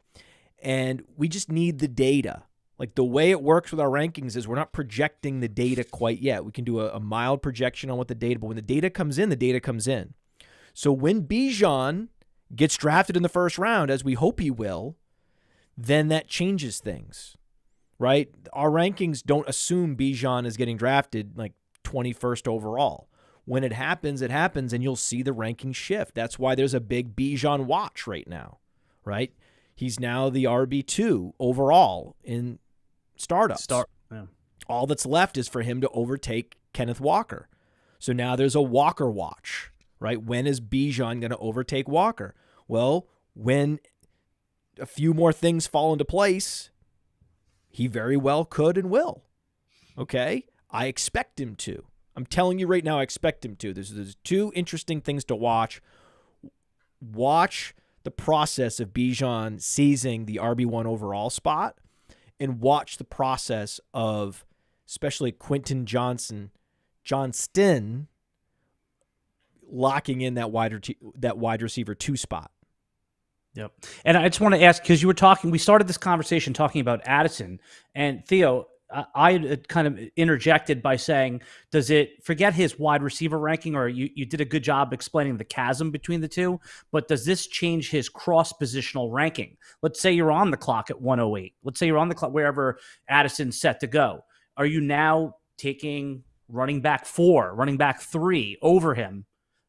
and we just need the data. Like, the way it works with our rankings is we're not projecting the data quite yet. We can do a mild projection on what the data, but when the data comes in, the data comes in. So when Bijan gets drafted in the first round, as we hope he will, then that changes things, right? Our rankings don't assume Bijan is getting drafted like 21st overall. When it happens, and you'll see the rankings shift. That's why there's a big Bijan watch right now, right? He's now the RB2 overall in startups. All that's left is for him to overtake Kenneth Walker. So now there's a Walker watch, right? When is Bijan going to overtake Walker? Well, when a few more things fall into place, he very well could and will. Okay? I expect him to. I'm telling you right now, I expect him to. There's two interesting things to watch. Watch the process of Bijan seizing the RB1 overall spot, and watch the process of especially Quentin Johnston locking in that wide receiver 2 spot. Yep. And I just want to ask, because we started this conversation talking about Addison, and Theo, I kind of interjected by saying, does it forget his wide receiver ranking, or you did a good job explaining the chasm between the two, but does this change his cross-positional ranking? Let's say you're on the clock at 108. Let's say you're on the clock wherever Addison's set to go. Are you now taking running back 4, running back 3 over him?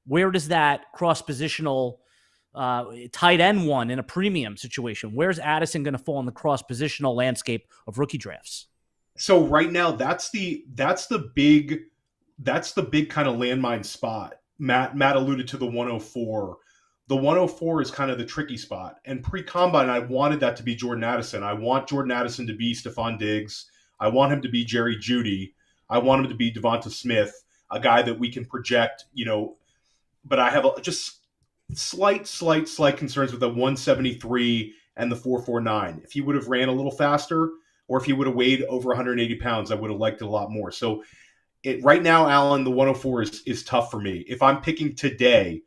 Where does that cross-positional tight end 1 in a premium situation, where's Addison going to fall in the cross-positional landscape of rookie drafts? So right now, that's the big kind of landmine spot. Matt alluded to the 104. The 104 is kind of the tricky spot. And pre-combine, I wanted that to be Jordan Addison. I want Jordan Addison to be Stephon Diggs. I want him to be Jerry Jeudy. I want him to be Devonta Smith, a guy that we can project, but I have just slight concerns with the 173 and the 449. If he would have ran a little faster, or if he would have weighed over 180 pounds, I would have liked it a lot more. So right now, Alan, the 104 is tough for me. If I'm picking today,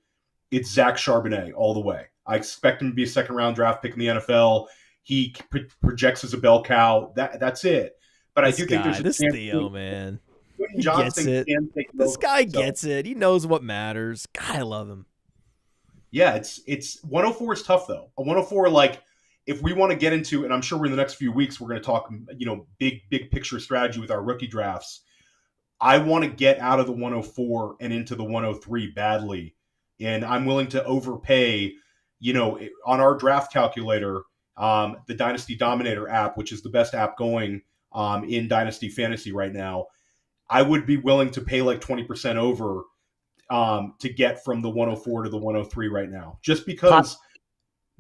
it's Zach Charbonnet all the way. I expect him to be a second-round draft pick in the NFL. He projects as a bell cow. That's it. But I do think there's a chance. Theo, man. He gets it. This guy gets it. He knows what matters. God, I love him. Yeah, it's 104 is tough, though. A 104, like, if we want to get into, and I'm sure in the next few weeks we're going to talk, big picture strategy with our rookie drafts. I want to get out of the 104 and into the 103 badly, and I'm willing to overpay. On our draft calculator, the Dynasty Dominator app, which is the best app going in Dynasty Fantasy right now, I would be willing to pay like 20% over to get from the 104 to the 103 right now, just because.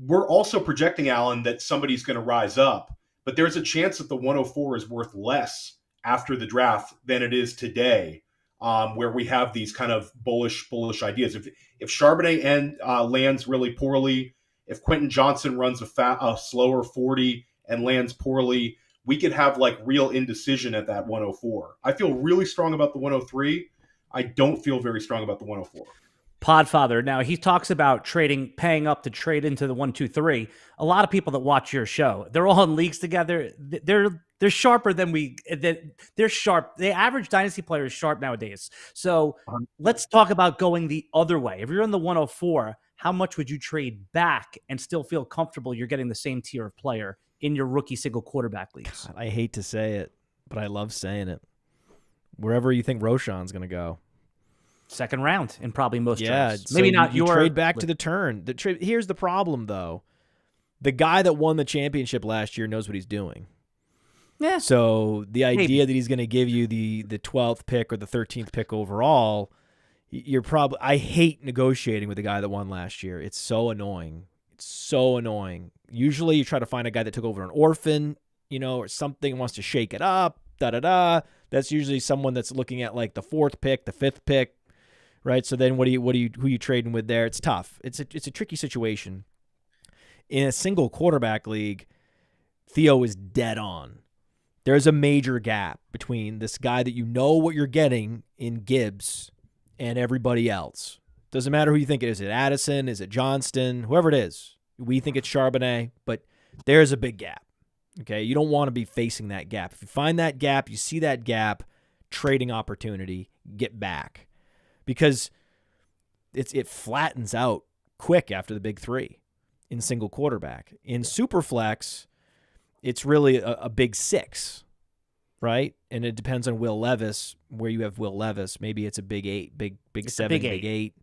We're also projecting, Alan, that somebody's going to rise up, but there's a chance that the 104 is worth less after the draft than it is today, where we have these kind of bullish ideas. If Charbonnet lands really poorly, if Quentin Johnston runs a slower 40 and lands poorly, we could have like real indecision at that 104. I feel really strong about the 103. I don't feel very strong about the 104. Podfather. Now, he talks about paying up to trade into the 1, 2, 3. A lot of people that watch your show, they're all in leagues together. They're sharper than they're sharp. The average dynasty player is sharp nowadays. So let's talk about going the other way. If you're in the 104, how much would you trade back and still feel comfortable you're getting the same tier of player in your rookie single quarterback leagues? God, I hate to say it, but I love saying it. Wherever you think Roshan's going to go. Second round in probably most drafts. So you trade back to the turn. Here's the problem, though. The guy that won the championship last year knows what he's doing. Yeah. So the idea that he's going to give you the 12th pick or the 13th pick overall, I hate negotiating with the guy that won last year. It's so annoying. Usually you try to find a guy that took over an orphan, or something, wants to shake it up, That's usually someone that's looking at like the 4th pick, the 5th pick. Right, so then who you trading with there? It's tough. It's a tricky situation. In a single quarterback league, Theo is dead on. There's a major gap between this guy that you know what you're getting in Gibbs and everybody else. Doesn't matter who you think it is. Is it Addison? Is it Johnston? Whoever it is. We think it's Charbonnet, but there's a big gap. Okay, you don't want to be facing that gap. If you find that gap, you see that gap, trading opportunity, get back. Because it flattens out quick after the big 3 in single quarterback. In Superflex, it's really a big 6, right? And it depends on Will Levis, where you have Will Levis. Maybe it's a big 8, big 7, big 8.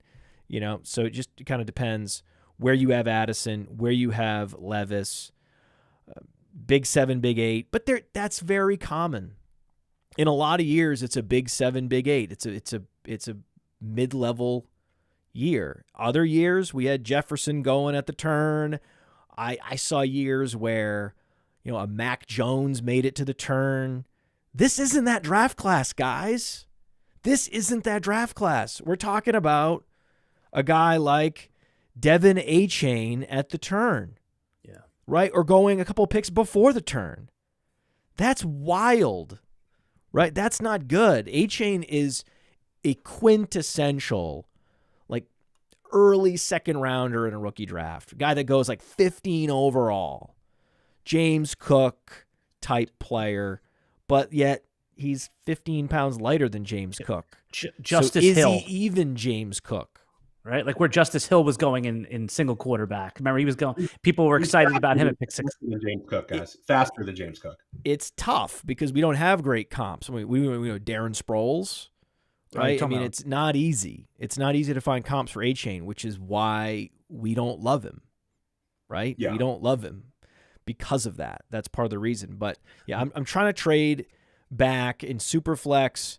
So it just kind of depends where you have Addison, where you have Levis, big 7, big 8. But that's very common. In a lot of years, it's a big 7, big 8. It's a mid-level, year. Other years, we had Jefferson going at the turn. I saw years where, a Mac Jones made it to the turn. This isn't that draft class, guys. This isn't that draft class. We're talking about a guy like Devin Achane at the turn. Yeah. Right? Or going a couple picks before the turn. That's wild. Right? That's not good. Achane is a quintessential, early second rounder in a rookie draft. A guy that goes 15 overall. James Cook type player, but yet he's 15 pounds lighter than James Cook. Justice Hill. Hill. Is he even James Cook? Right? Like where Justice Hill was going in single quarterback. Remember, he was going, people were excited about him at pick 6. Faster than James Cook, guys. Faster than James Cook. It's tough because we don't have great comps. We know Darren Sproles. Right? It's not easy. It's not easy to find comps for Achane, which is why we don't love him. Right? Yeah. We don't love him because of that. That's part of the reason. But yeah, I'm trying to trade back in Superflex.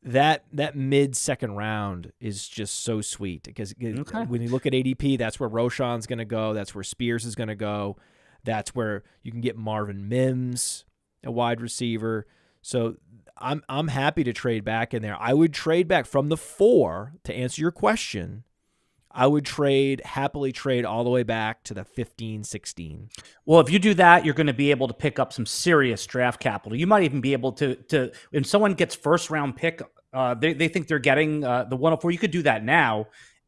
That mid-second round is just so sweet because when you look at ADP, that's where Roshan's going to go. That's where Spears is going to go. That's where you can get Marvin Mims, a wide receiver. So I'm happy to trade back in there. I would trade back from the 4 to answer your question. I would happily trade all the way back to the 15, 16. Well, if you do that, you're going to be able to pick up some serious draft capital. You might even be able to when someone gets first round pick, they think they're getting the 104. You could do that now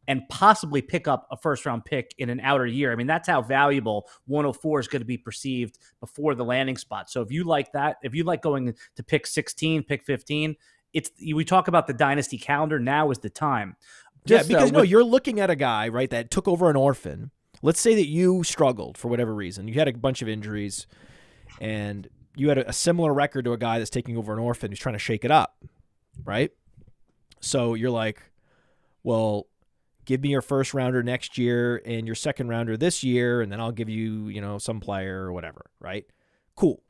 and possibly pick up a first round pick in an outer year. I mean, that's how valuable 104 is going to be perceived before the landing spot. So if you like that, if you like going to pick 16, pick 15, we talk about the dynasty calendar. Now is the time. Because you're looking at a guy, right, that took over an orphan. Let's say that you struggled for whatever reason. You had a bunch of injuries, and you had a similar record to a guy that's taking over an orphan who's trying to shake it up, right? So you're like, well, give me your first rounder next year and your second rounder this year, and then I'll give you, some player or whatever, right? Cool.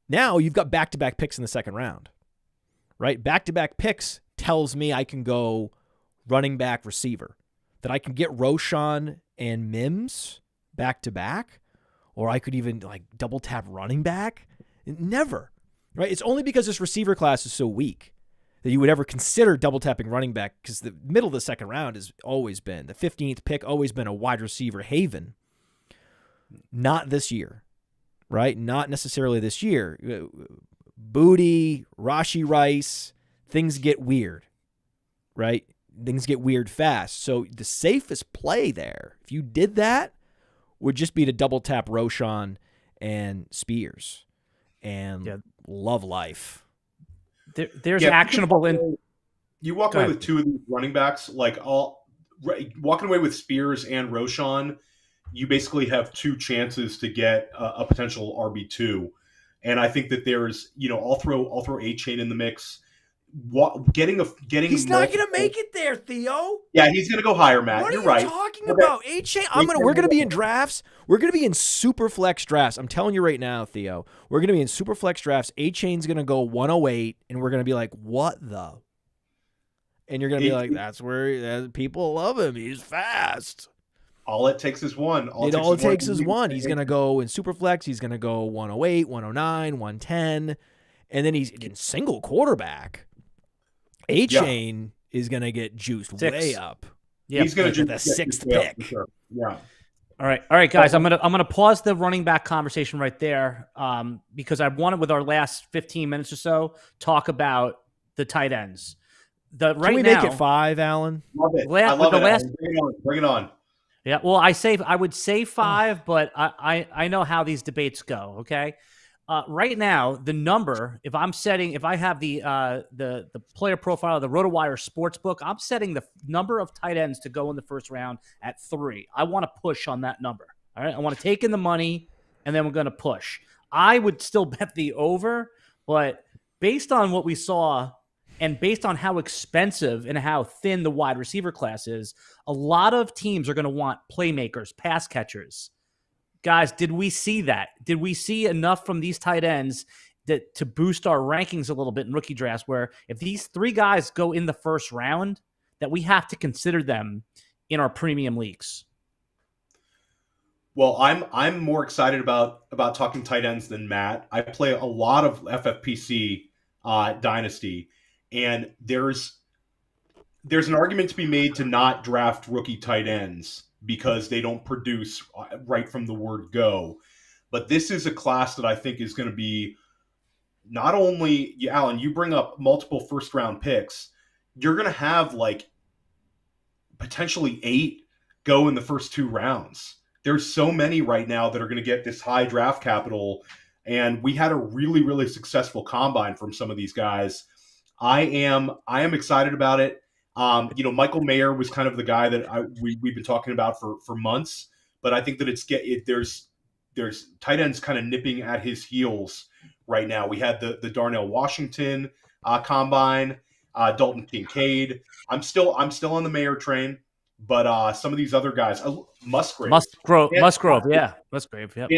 Now you've got back-to-back picks in the second round, right? Back-to-back picks tells me I can go running back receiver, that I can get Roshan and Mims back-to-back, or I could even double tap running back. Never, right? It's only because this receiver class is so weak that you would ever consider double tapping running back, because the middle of the second round has always been, the 15th pick, always been a wide receiver haven. Not this year, right? Not necessarily this year. Booty, Rashi Rice, things get weird, right? Things get weird fast. So the safest play there, if you did that, would just be to double tap Roshan and Spears and love life. There's actionable in. You walk away with 2 of these running backs, walking away with Spears and Roshan, you basically have 2 chances to get a potential RB2. And I think that there's, I'll throw Achane in the mix. Getting he's not going to make it there, Theo. Yeah, he's going to go higher, Matt. What You're are you right. talking about? Achane, we're going to be in drafts. We're going to be in super flex drafts. I'm telling you right now, Theo. We're going to be in super flex drafts. Achane's going to go 108, and we're going to be like, what the? And you're going to be like, that's where people love him. He's fast. All it takes is one. All it takes is one. He's going to go in super flex. He's going to go 108, 109, 110, and then he's in single quarterback. Achane is going to get juiced way up. Yeah, he's going to get the 6th pick. Sure. Yeah. All right, guys. I'm gonna pause the running back conversation right there, because I wanted, with our last 15 minutes or so, talk about the tight ends. Can we make it 5, Alan? Love it. I love it. Bring it on. Yeah. Well, I would say 5, but I know how these debates go. Okay. Right now, the number, if I have the player profile of the RotoWire Sportsbook, I'm setting the number of tight ends to go in the first round at 3. I want to push on that number. All right. I want to take in the money, and then we're going to push. I would still bet the over, but based on what we saw and based on how expensive and how thin the wide receiver class is, a lot of teams are going to want playmakers, pass catchers. Guys, did we see that? Did we see enough from these tight ends to boost our rankings a little bit in rookie drafts, where if these 3 guys go in the first round, that we have to consider them in our premium leagues? Well, I'm more excited about talking tight ends than Matt. I play a lot of FFPC Dynasty, and there's an argument to be made to not draft rookie tight ends because they don't produce right from the word go. But this is a class that I think is going to be not only, Alan, you bring up multiple first round picks, you're going to have like potentially 8 go in the first 2 rounds. There's so many right now that are going to get this high draft capital. And we had a really, really successful combine from some of these guys. I am excited about it. Michael Mayer was kind of the guy that we've been talking about for months, but I think that there's tight ends kind of nipping at his heels right now. We had the Darnell Washington combine, Dalton Kincaid. I'm still on the Mayer train, but some of these other guys, Musgrave, yeah, Musgrave, yeah,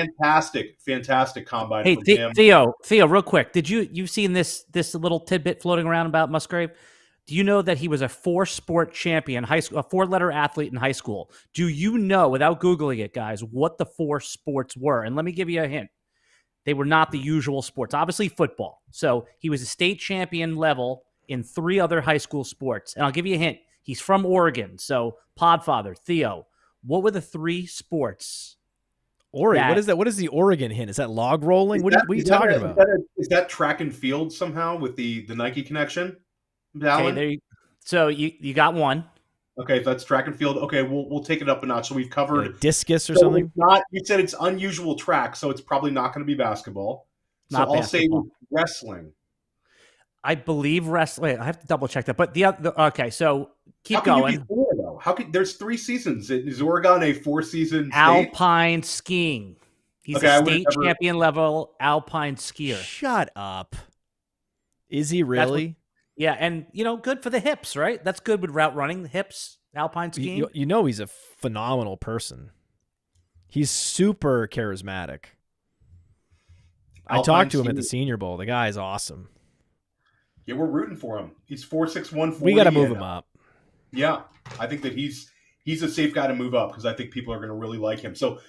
fantastic combine. Hey, from him. Theo, real quick, you've seen this little tidbit floating around about Musgrave? Do you know that he was a 4-sport champion, high school, a 4-letter athlete in high school? Do you know, without Googling it, guys, what the 4 sports were? And let me give you a hint. They were not the usual sports. Obviously, football. So he was a state champion level in 3 other high school sports. And I'll give you a hint. He's from Oregon. So Podfather, Theo, what were the 3 sports? Oregon. What is that? What is the Oregon hint? Is that log rolling? What are you talking about? Is that track and field somehow with the Nike connection? Okay, so you got one. Okay, so that's track and field. Okay, we'll take it up a notch. So we've covered discus or something. You said it's unusual track, so it's probably not going to be basketball. So I'll say wrestling. I believe wrestling. I have to double check that. But okay, so keep going. You be 4, though? How could there's 3 seasons? Is Oregon a 4-season state? Alpine skiing. He's a state champion level alpine skier. Shut up. Is he really? Yeah, and good for the hips, right? That's good with route running, the hips, alpine skiing. He's a phenomenal person. He's super charismatic. I talked to him at the Senior Bowl. The guy is awesome. Yeah, we're rooting for him. He's 4'6", 140. We got to move him up. Yeah, I think that he's a safe guy to move up because I think people are going to really like him. So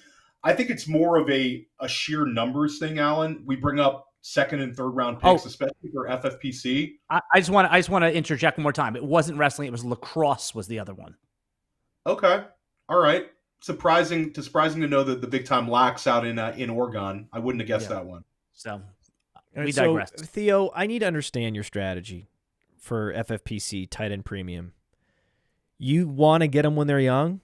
I think it's more of a sheer numbers thing, Alan. We bring up 2nd and 3rd round picks, especially for FFPC. I just want to interject one more time. It wasn't wrestling; it was lacrosse. Was the other one? Okay, all right. Surprising to know that the big time lax out in Oregon. I wouldn't have guessed that one. So we digress. So, Theo, I need to understand your strategy for FFPC tight end premium. You want to get them when they're young?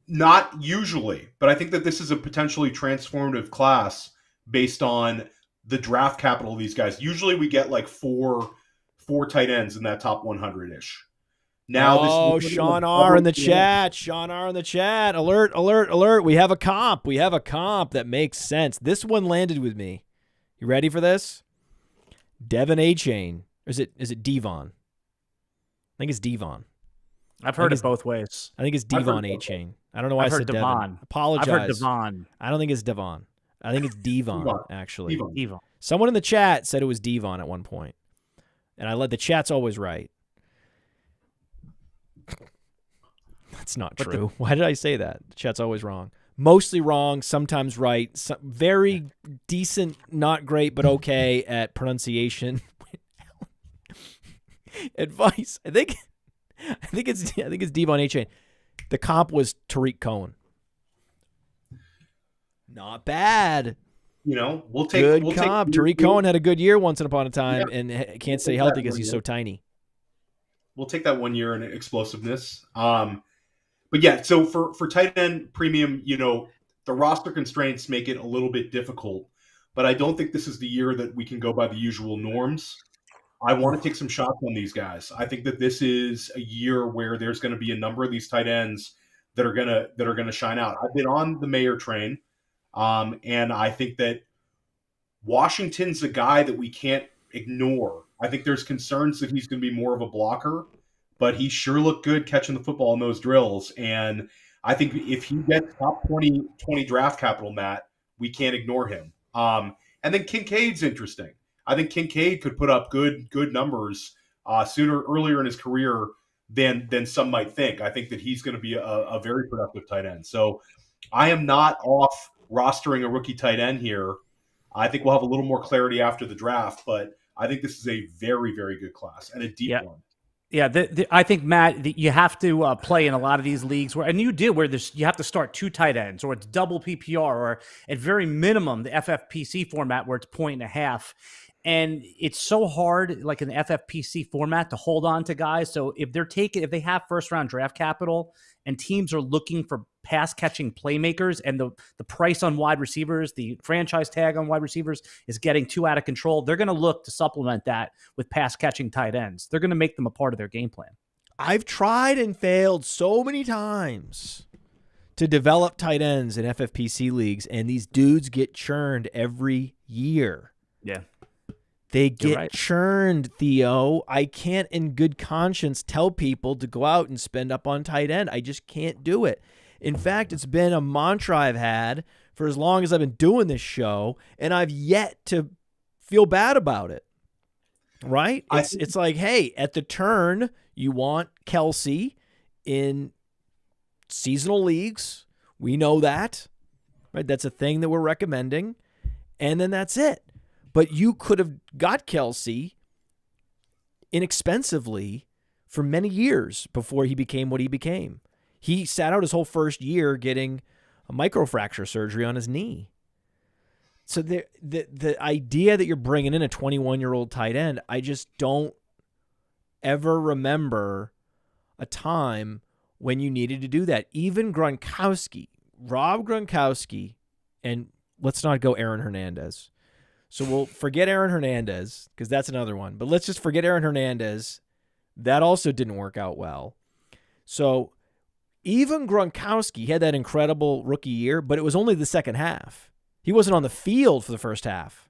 Not usually, but I think that this is a potentially transformative class based on the draft capital of these guys. Usually we get like four tight ends in that top 100-ish. Now, Sean R in the chat. Sean R in the chat. Alert, alert, alert. We have a comp. That makes sense. This one landed with me. You ready for this? Devon A-Chain. Or is it Devon? I think it's Devon. I've heard it both ways. I think it's Devon A-Chain. I don't know why I said Devon. Apologize. I've heard Devon. I don't think it's Devon. I think it's Devon, actually. Devon. Someone in the chat said it was Devon at one point. And the chat's always right. That's not true. Why did I say that? The chat's always wrong. Mostly wrong, sometimes right. Very decent, not great, but okay at pronunciation. Advice. I think it's Devon A-Chain. The comp was Tariq Cohen. Not bad. We'll take good comp. Tariq Cohen had a good year once upon a time, and can't stay healthy because he's so tiny. We'll take that 1 year in explosiveness. But yeah, so for tight end premium, the roster constraints make it a little bit difficult. But I don't think this is the year that we can go by the usual norms. I want to take some shots on these guys. I think that this is a year where there's going to be a number of these tight ends that are gonna shine out. I've been on the Mayer train, and I think that Washington's a guy that we can't ignore. I think there's concerns that he's going to be more of a blocker, but he sure looked good catching the football in those drills. And I think if he gets top 20 draft capital, Matt, we can't ignore him. And then Kincaid's interesting. I think Kincaid could put up good numbers earlier in his career than some might think. I think that he's going to be a very productive tight end. So I am not off rostering a rookie tight end here. I think we'll have a little more clarity after the draft, but I think this is a very, very good class and a deep one. Yeah, I think, Matt, you have to play in a lot of these leagues where you have to start 2 tight ends, or it's double PPR, or at very minimum the FFPC format where it's 1.5. And it's so hard, like in the FFPC format, to hold on to guys. So if they have first round draft capital and teams are looking for pass catching playmakers, and the price on wide receivers, the franchise tag on wide receivers is getting too out of control, they're going to look to supplement that with pass catching tight ends. They're going to make them a part of their game plan. I've tried and failed so many times to develop tight ends in FFPC leagues, and these dudes get churned every year. Yeah. They get churned, Theo. I can't in good conscience tell people to go out and spend up on tight end. I just can't do it. In fact, it's been a mantra I've had for as long as I've been doing this show, and I've yet to feel bad about it. Right? It's like, hey, at the turn, you want Kelsey in seasonal leagues. We know that. Right? That's a thing that we're recommending. And then that's it. But you could have got Kelsey inexpensively for many years before he became what he became. He sat out his whole first year getting a microfracture surgery on his knee. So the idea that you're bringing in a 21-year-old tight end, I just don't ever remember a time when you needed to do that. Even Gronkowski, Rob Gronkowski, and let's not go Aaron Hernandez. So we'll forget Aaron Hernandez because that's another one. But let's just forget Aaron Hernandez. That also didn't work out well. So even Gronkowski had that incredible rookie year, but it was only the second half. He wasn't on the field for the first half.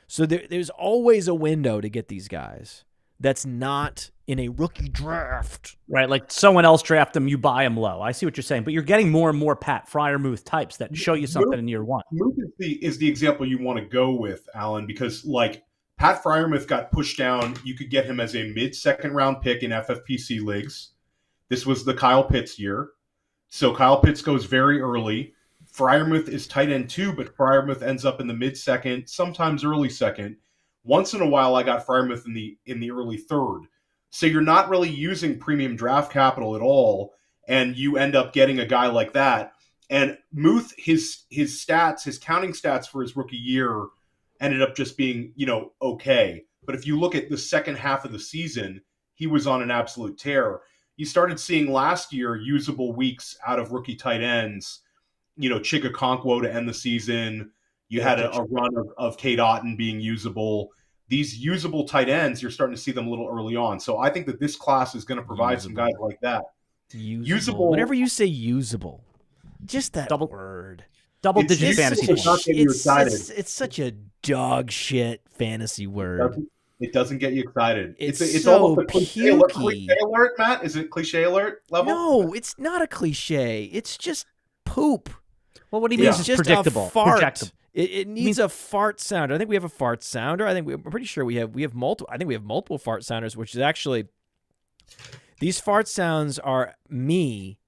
So there's always a window to get these guys that's not in a rookie draft. Right, like someone else draft them, you buy them low. I see what you're saying, but you're getting more and more Pat Freiermuth types that show you something in year one. Muth is the example you want to go with, Alan, because like Pat Freiermuth got pushed down. You could get him as a mid-second round pick in FFPC leagues. This was the Kyle Pitts year. So Kyle Pitts goes very early. Freiermuth is tight end 2, but Freiermuth ends up in the mid-second, sometimes early second. Once in a while, I got Freiermuth in the early third. So you're not really using premium draft capital at all, and you end up getting a guy like that. And Muth, his stats, his counting stats for his rookie year ended up just being, okay. But if you look at the second half of the season, he was on an absolute tear. You started seeing last year usable weeks out of rookie tight ends, Chig Okonkwo to end the season. You had a run of Kate Otten being usable. These usable tight ends, you're starting to see them a little early on. So I think that this class is going to provide some guys like that. Usable. Whenever you say usable, just that word. Double-digit fantasy points. It's such a dog shit fantasy word. It doesn't get you excited. It's so almost a cliche alert, Matt? Is it cliche alert level? No, it's not a cliche. It's just poop. Well, what he means is just predictable. A fart. It needs a fart sounder. I think we have a fart sounder. I'm pretty sure we have multiple. I think we have multiple fart sounders, which is actually these fart sounds are me.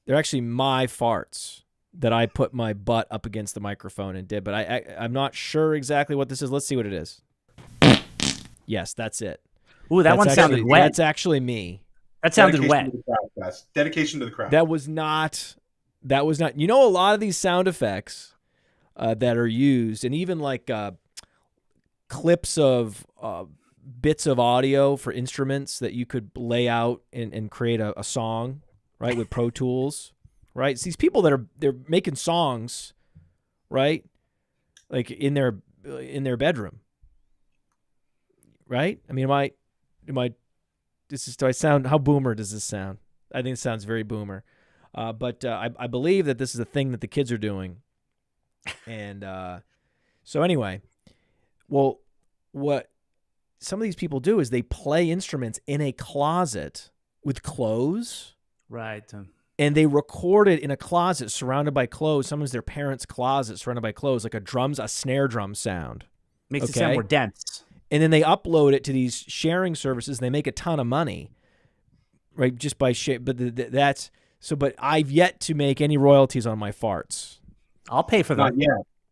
They're actually my farts that I put my butt up against the microphone and did. But I'm not sure exactly what this is. Let's see what it is. Yes, that's it. Ooh, one sounded wet. That's actually me. That sounded wet. Dedication to the crowd. That was not. A lot of these sound effects that are used, and even like clips of bits of audio for instruments that you could lay out and create a song, right, with Pro Tools, right? It's these people that they're making songs, right, like in their bedroom, right? I mean, do I sound, how boomer does this sound? I think it sounds very boomer. But I believe that this is a thing that the kids are doing. And so anyway, well, what some of these people do is they play instruments in a closet with clothes. Right. And they record it in a closet surrounded by clothes. Sometimes their parents' closet surrounded by clothes, like a snare drum sound. Makes it sound more dense. And then they upload it to these sharing services. And they make a ton of money. right? Just by shape. But that's so. But I've yet to make any royalties on my farts. I'll pay for that.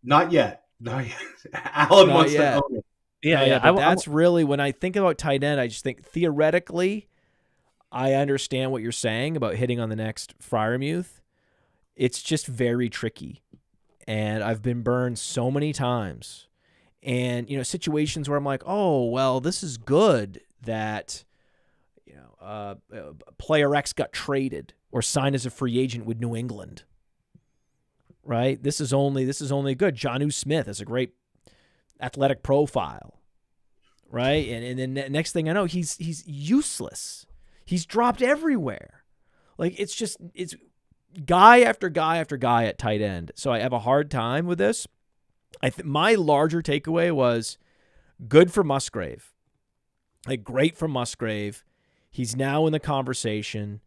Not yet. Alan wants to own it. Yeah. But that's really, when I think about tight end, I just think theoretically, I understand what you're saying about hitting on the next Freiermuth. It's just very tricky. And I've been burned so many times. And, situations where I'm like, oh, well, this is good that, player X got traded or signed as a free agent with New England. Right? This is only good. Jonnu Smith has a great athletic profile. Right? And then next thing I know, he's useless. He's dropped everywhere. Like, it's guy after guy after guy at tight end. So I have a hard time with this. My larger takeaway was good for Musgrave. Like, great for Musgrave. He's now in the conversation.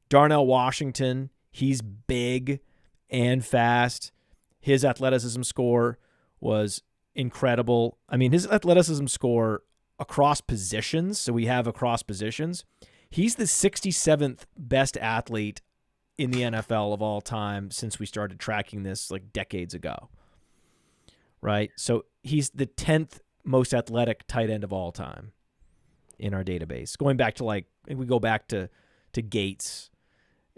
Darnell Washington, he's big and fast. His athleticism score was incredible. I mean, his athleticism score across positions, so we have across positions, he's the 67th best athlete in the NFL of all time since we started tracking this like decades ago. Right? So he's the 10th most athletic tight end of all time in our database. Going back to we go back to Gates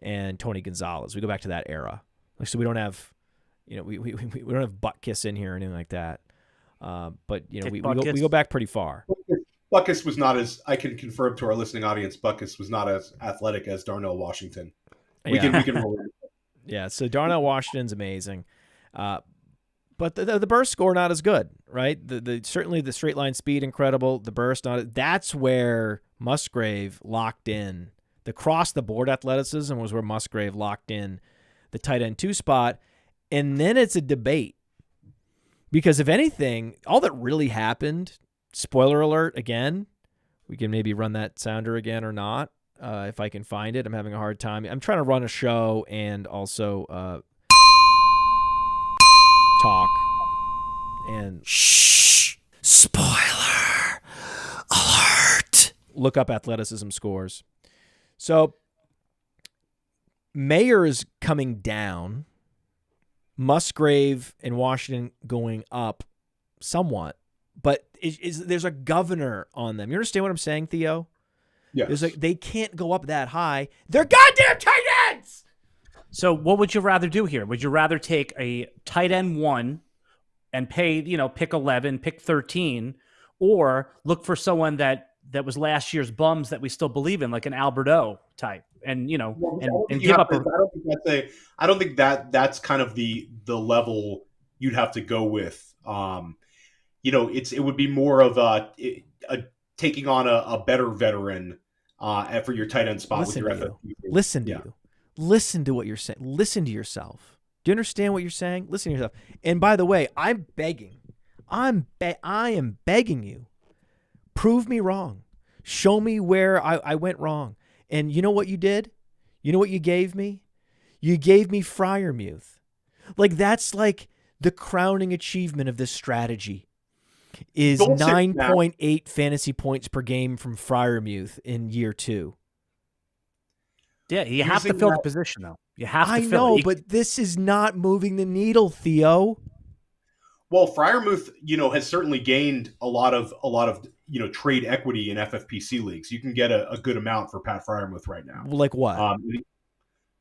and Tony Gonzalez. We go back to that era. So we don't have, we don't have Butkus in here or anything like that. But we go back pretty far. Butkus was not as, I can confirm to our listening audience, Butkus was not as athletic as Darnell Washington. We can roll it. Yeah, so Darnell Washington's amazing. But the burst score not as good, right? Certainly the straight line speed incredible, the burst not. That's where Musgrave locked in. The cross the board athleticism was where Musgrave locked in the tight end 2 spot, and then it's a debate. Because if anything, all that really happened, spoiler alert again, we can maybe run that sounder again or not, if I can find it. I'm having a hard time. I'm trying to run a show and also talk. And shh, spoiler alert. Look up athleticism scores. So Mayer is coming down. Musgrave and Washington going up somewhat, but there's a governor on them. You understand what I'm saying, Theo? Yeah. They can't go up that high. They're goddamn tight ends. So what would you rather do here? Would you rather take a tight end 1 and pay, pick 11, pick 13, or look for someone that was last year's bums that we still believe in, like an Alberto type, and give up. I don't think that's kind of the level you'd have to go with. It would be more of a taking on a better veteran for your tight end spot. Listen to you. Listen to what you're saying. Listen to yourself. Do you understand what you're saying? Listen to yourself. And by the way, I'm begging. I am begging you. Prove me wrong. Show me where I went wrong. And you know what you did? You know what you gave me? You gave me Freiermuth. Like, that's like the crowning achievement of this strategy is 9.8 fantasy points per game from Freiermuth in year 2. Yeah, you have to fill the position, though. You have to I know, but this is not moving the needle, Theo. Well, Freiermuth, has certainly gained a lot of trade equity in FFPC leagues. You can get a good amount for Pat Freiermuth right now. Like what?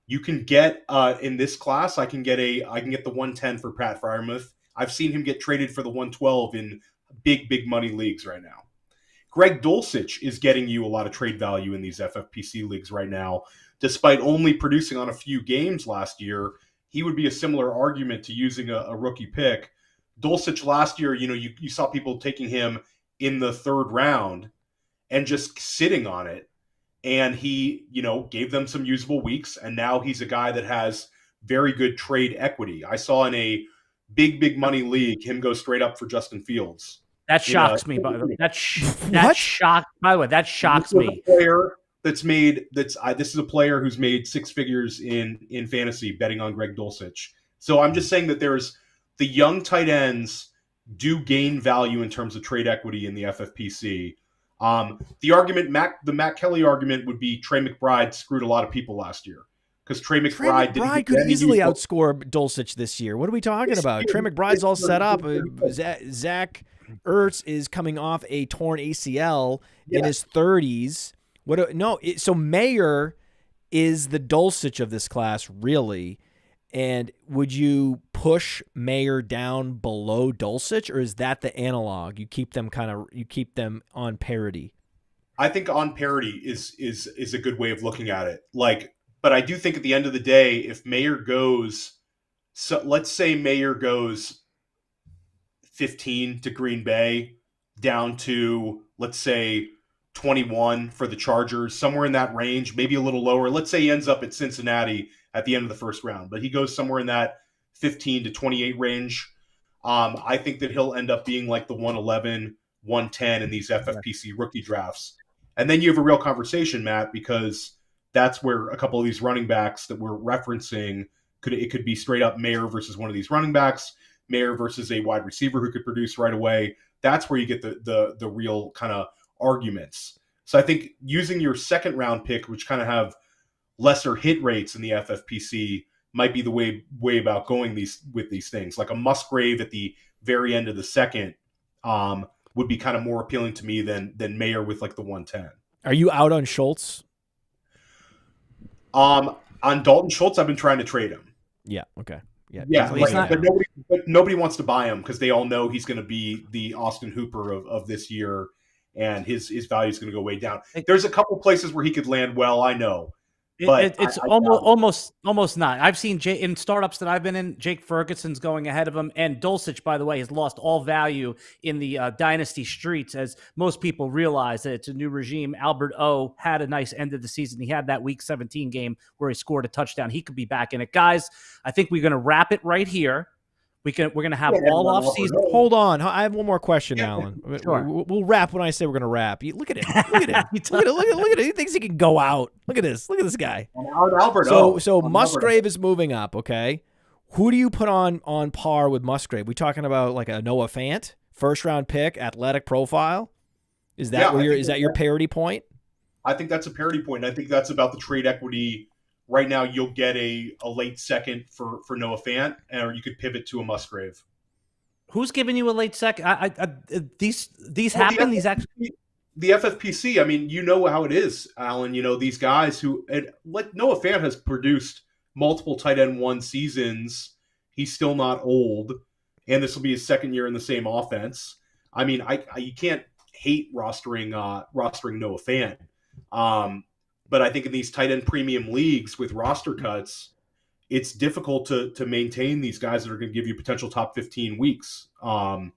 You can get in this class. I can get the 110 for Pat Freiermuth. I've seen him get traded for the 112 in big money leagues right now. Greg Dulcich is getting you a lot of trade value in these FFPC leagues right now, despite only producing on a few games last year. He would be a similar argument to using a rookie pick. Dulcich last year, you saw people taking him in the 3rd round and just sitting on it. And he, gave them some usable weeks. And now he's a guy that has very good trade equity. I saw in a big money league him go straight up for Justin Fields. That shocks me, by the way. That shocks me. This is a player who's made 6 figures in fantasy betting on Greg Dulcich. So I'm just saying that there's the young tight ends do gain value in terms of trade equity in the FFPC. The Matt Kelly argument would be Trey McBride screwed a lot of people last year because Trey McBride could easily outscore Dulcich this year. What are we talking about? Trey McBride's all set up. Zach Ertz is coming off a torn ACL in his 30s. So Mayer is the Dulcich of this class, really. And would you push Mayer down below Dulcich, or is that the analog? You keep them on parity. I think on parity is a good way of looking at it. But I do think at the end of the day, if Mayer goes, so let's say Mayer goes 15 to Green Bay, down to, let's say, 21 for the Chargers, somewhere in that range, maybe a little lower. Let's say he ends up at Cincinnati at the end of the first round, but he goes somewhere in that 15 to 28 range. I think that he'll end up being like the 111, 110 in these FFPC rookie drafts. And then you have a real conversation, Matt, because that's where a couple of these running backs that we're referencing could be straight up Mayer versus one of these running backs, Mayer versus a wide receiver who could produce right away. That's where you get the real kind of arguments. So I think using your second round pick, which kind of have lesser hit rates in the FFPC, might be the way about going with these things. Like a Musgrave at the very end of the second would be kind of more appealing to me than Mayer with like the 110. Are you out on Schultz? On Dalton Schultz, I've been trying to trade him. Yeah. Okay. Yeah. But nobody wants to buy him because they all know he's going to be the Austin Hooper of this year, and his value is going to go way down. There's a couple places where he could land well, I know. But it's almost not. I've seen in startups that I've been in, Jake Ferguson's going ahead of him, and Dulcich, by the way, has lost all value in the dynasty streets, as most people realize that it's a new regime. Albert O had a nice end of the season. He had that Week 17 game where he scored a touchdown. He could be back in it, guys. I think we're going to wrap it right here. We're going to have all off season. Hold on, I have one more question, Alan. Sure. We'll wrap when I say we're going to wrap. Look at him. Look at him. Look at him. He thinks he can go out. Look at this. Look at this guy. So Musgrave is moving up. Okay, who do you put on par with Musgrave? We talking about like a Noah Fant, first round pick, athletic profile? Is that your parity point? I think that's a parity point. I think that's about the trade equity. Right now, you'll get a late second for Noah Fant, or you could pivot to a Musgrave. Who's giving you a late second? These happen. These actually. The FFPC. I mean, you know how it is, Alan. You know these guys who, like Noah Fant, has produced multiple tight end 1 seasons. He's still not old, and this will be his second year in the same offense. I mean, you can't hate rostering Noah Fant. But I think in these tight end premium leagues with roster cuts, it's difficult to maintain these guys that are going to give you potential top 15 weeks. Noah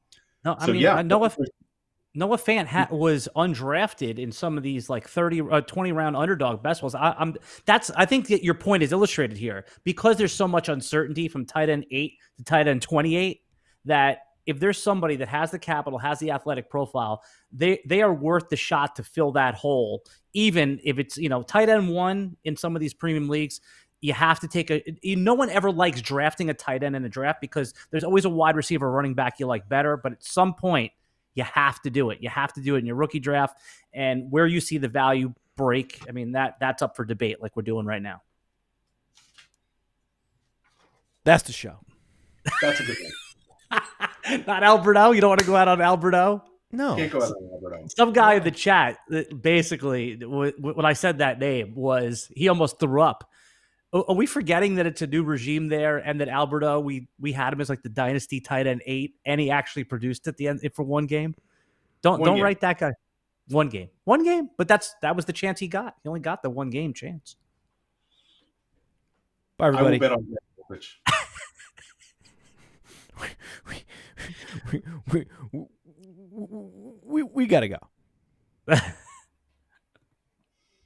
Fant was undrafted in some of these like 20 round underdog best balls. I think that your point is illustrated here because there's so much uncertainty from tight end 8 to tight end 28 that if there's somebody that has the capital, has the athletic profile, they are worth the shot to fill that hole. Even if it's, tight end 1 in some of these premium leagues, you have to take no one ever likes drafting a tight end in a draft because there's always a wide receiver running back you like better. But at some point, you have to do it. You have to do it in your rookie draft. And where you see the value break, I mean, that's up for debate like we're doing right now. That's the show. That's a good one. Not Alberto? You don't want to go out on Alberto? No. Can't go out on Alberto. Some guy in the chat, basically, when I said that name, he almost threw up. Are we forgetting that it's a new regime there and that Alberto, we had him as like the dynasty tight end 8, and he actually produced at the end for one game? Don't write that guy. One game. But that was the chance he got. He only got the 1 game chance. Bye, everybody. I will bet on that, Rich. We gotta go.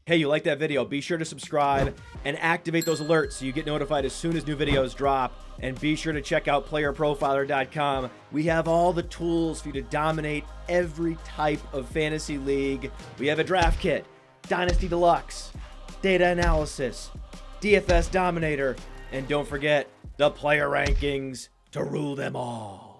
Hey, you like that video? Be sure to subscribe and activate those alerts so you get notified as soon as new videos drop. And be sure to check out playerprofiler.com. We have all the tools for you to dominate every type of fantasy league. We have a draft kit, Dynasty Deluxe, data analysis, DFS Dominator, and don't forget the player rankings to rule them all.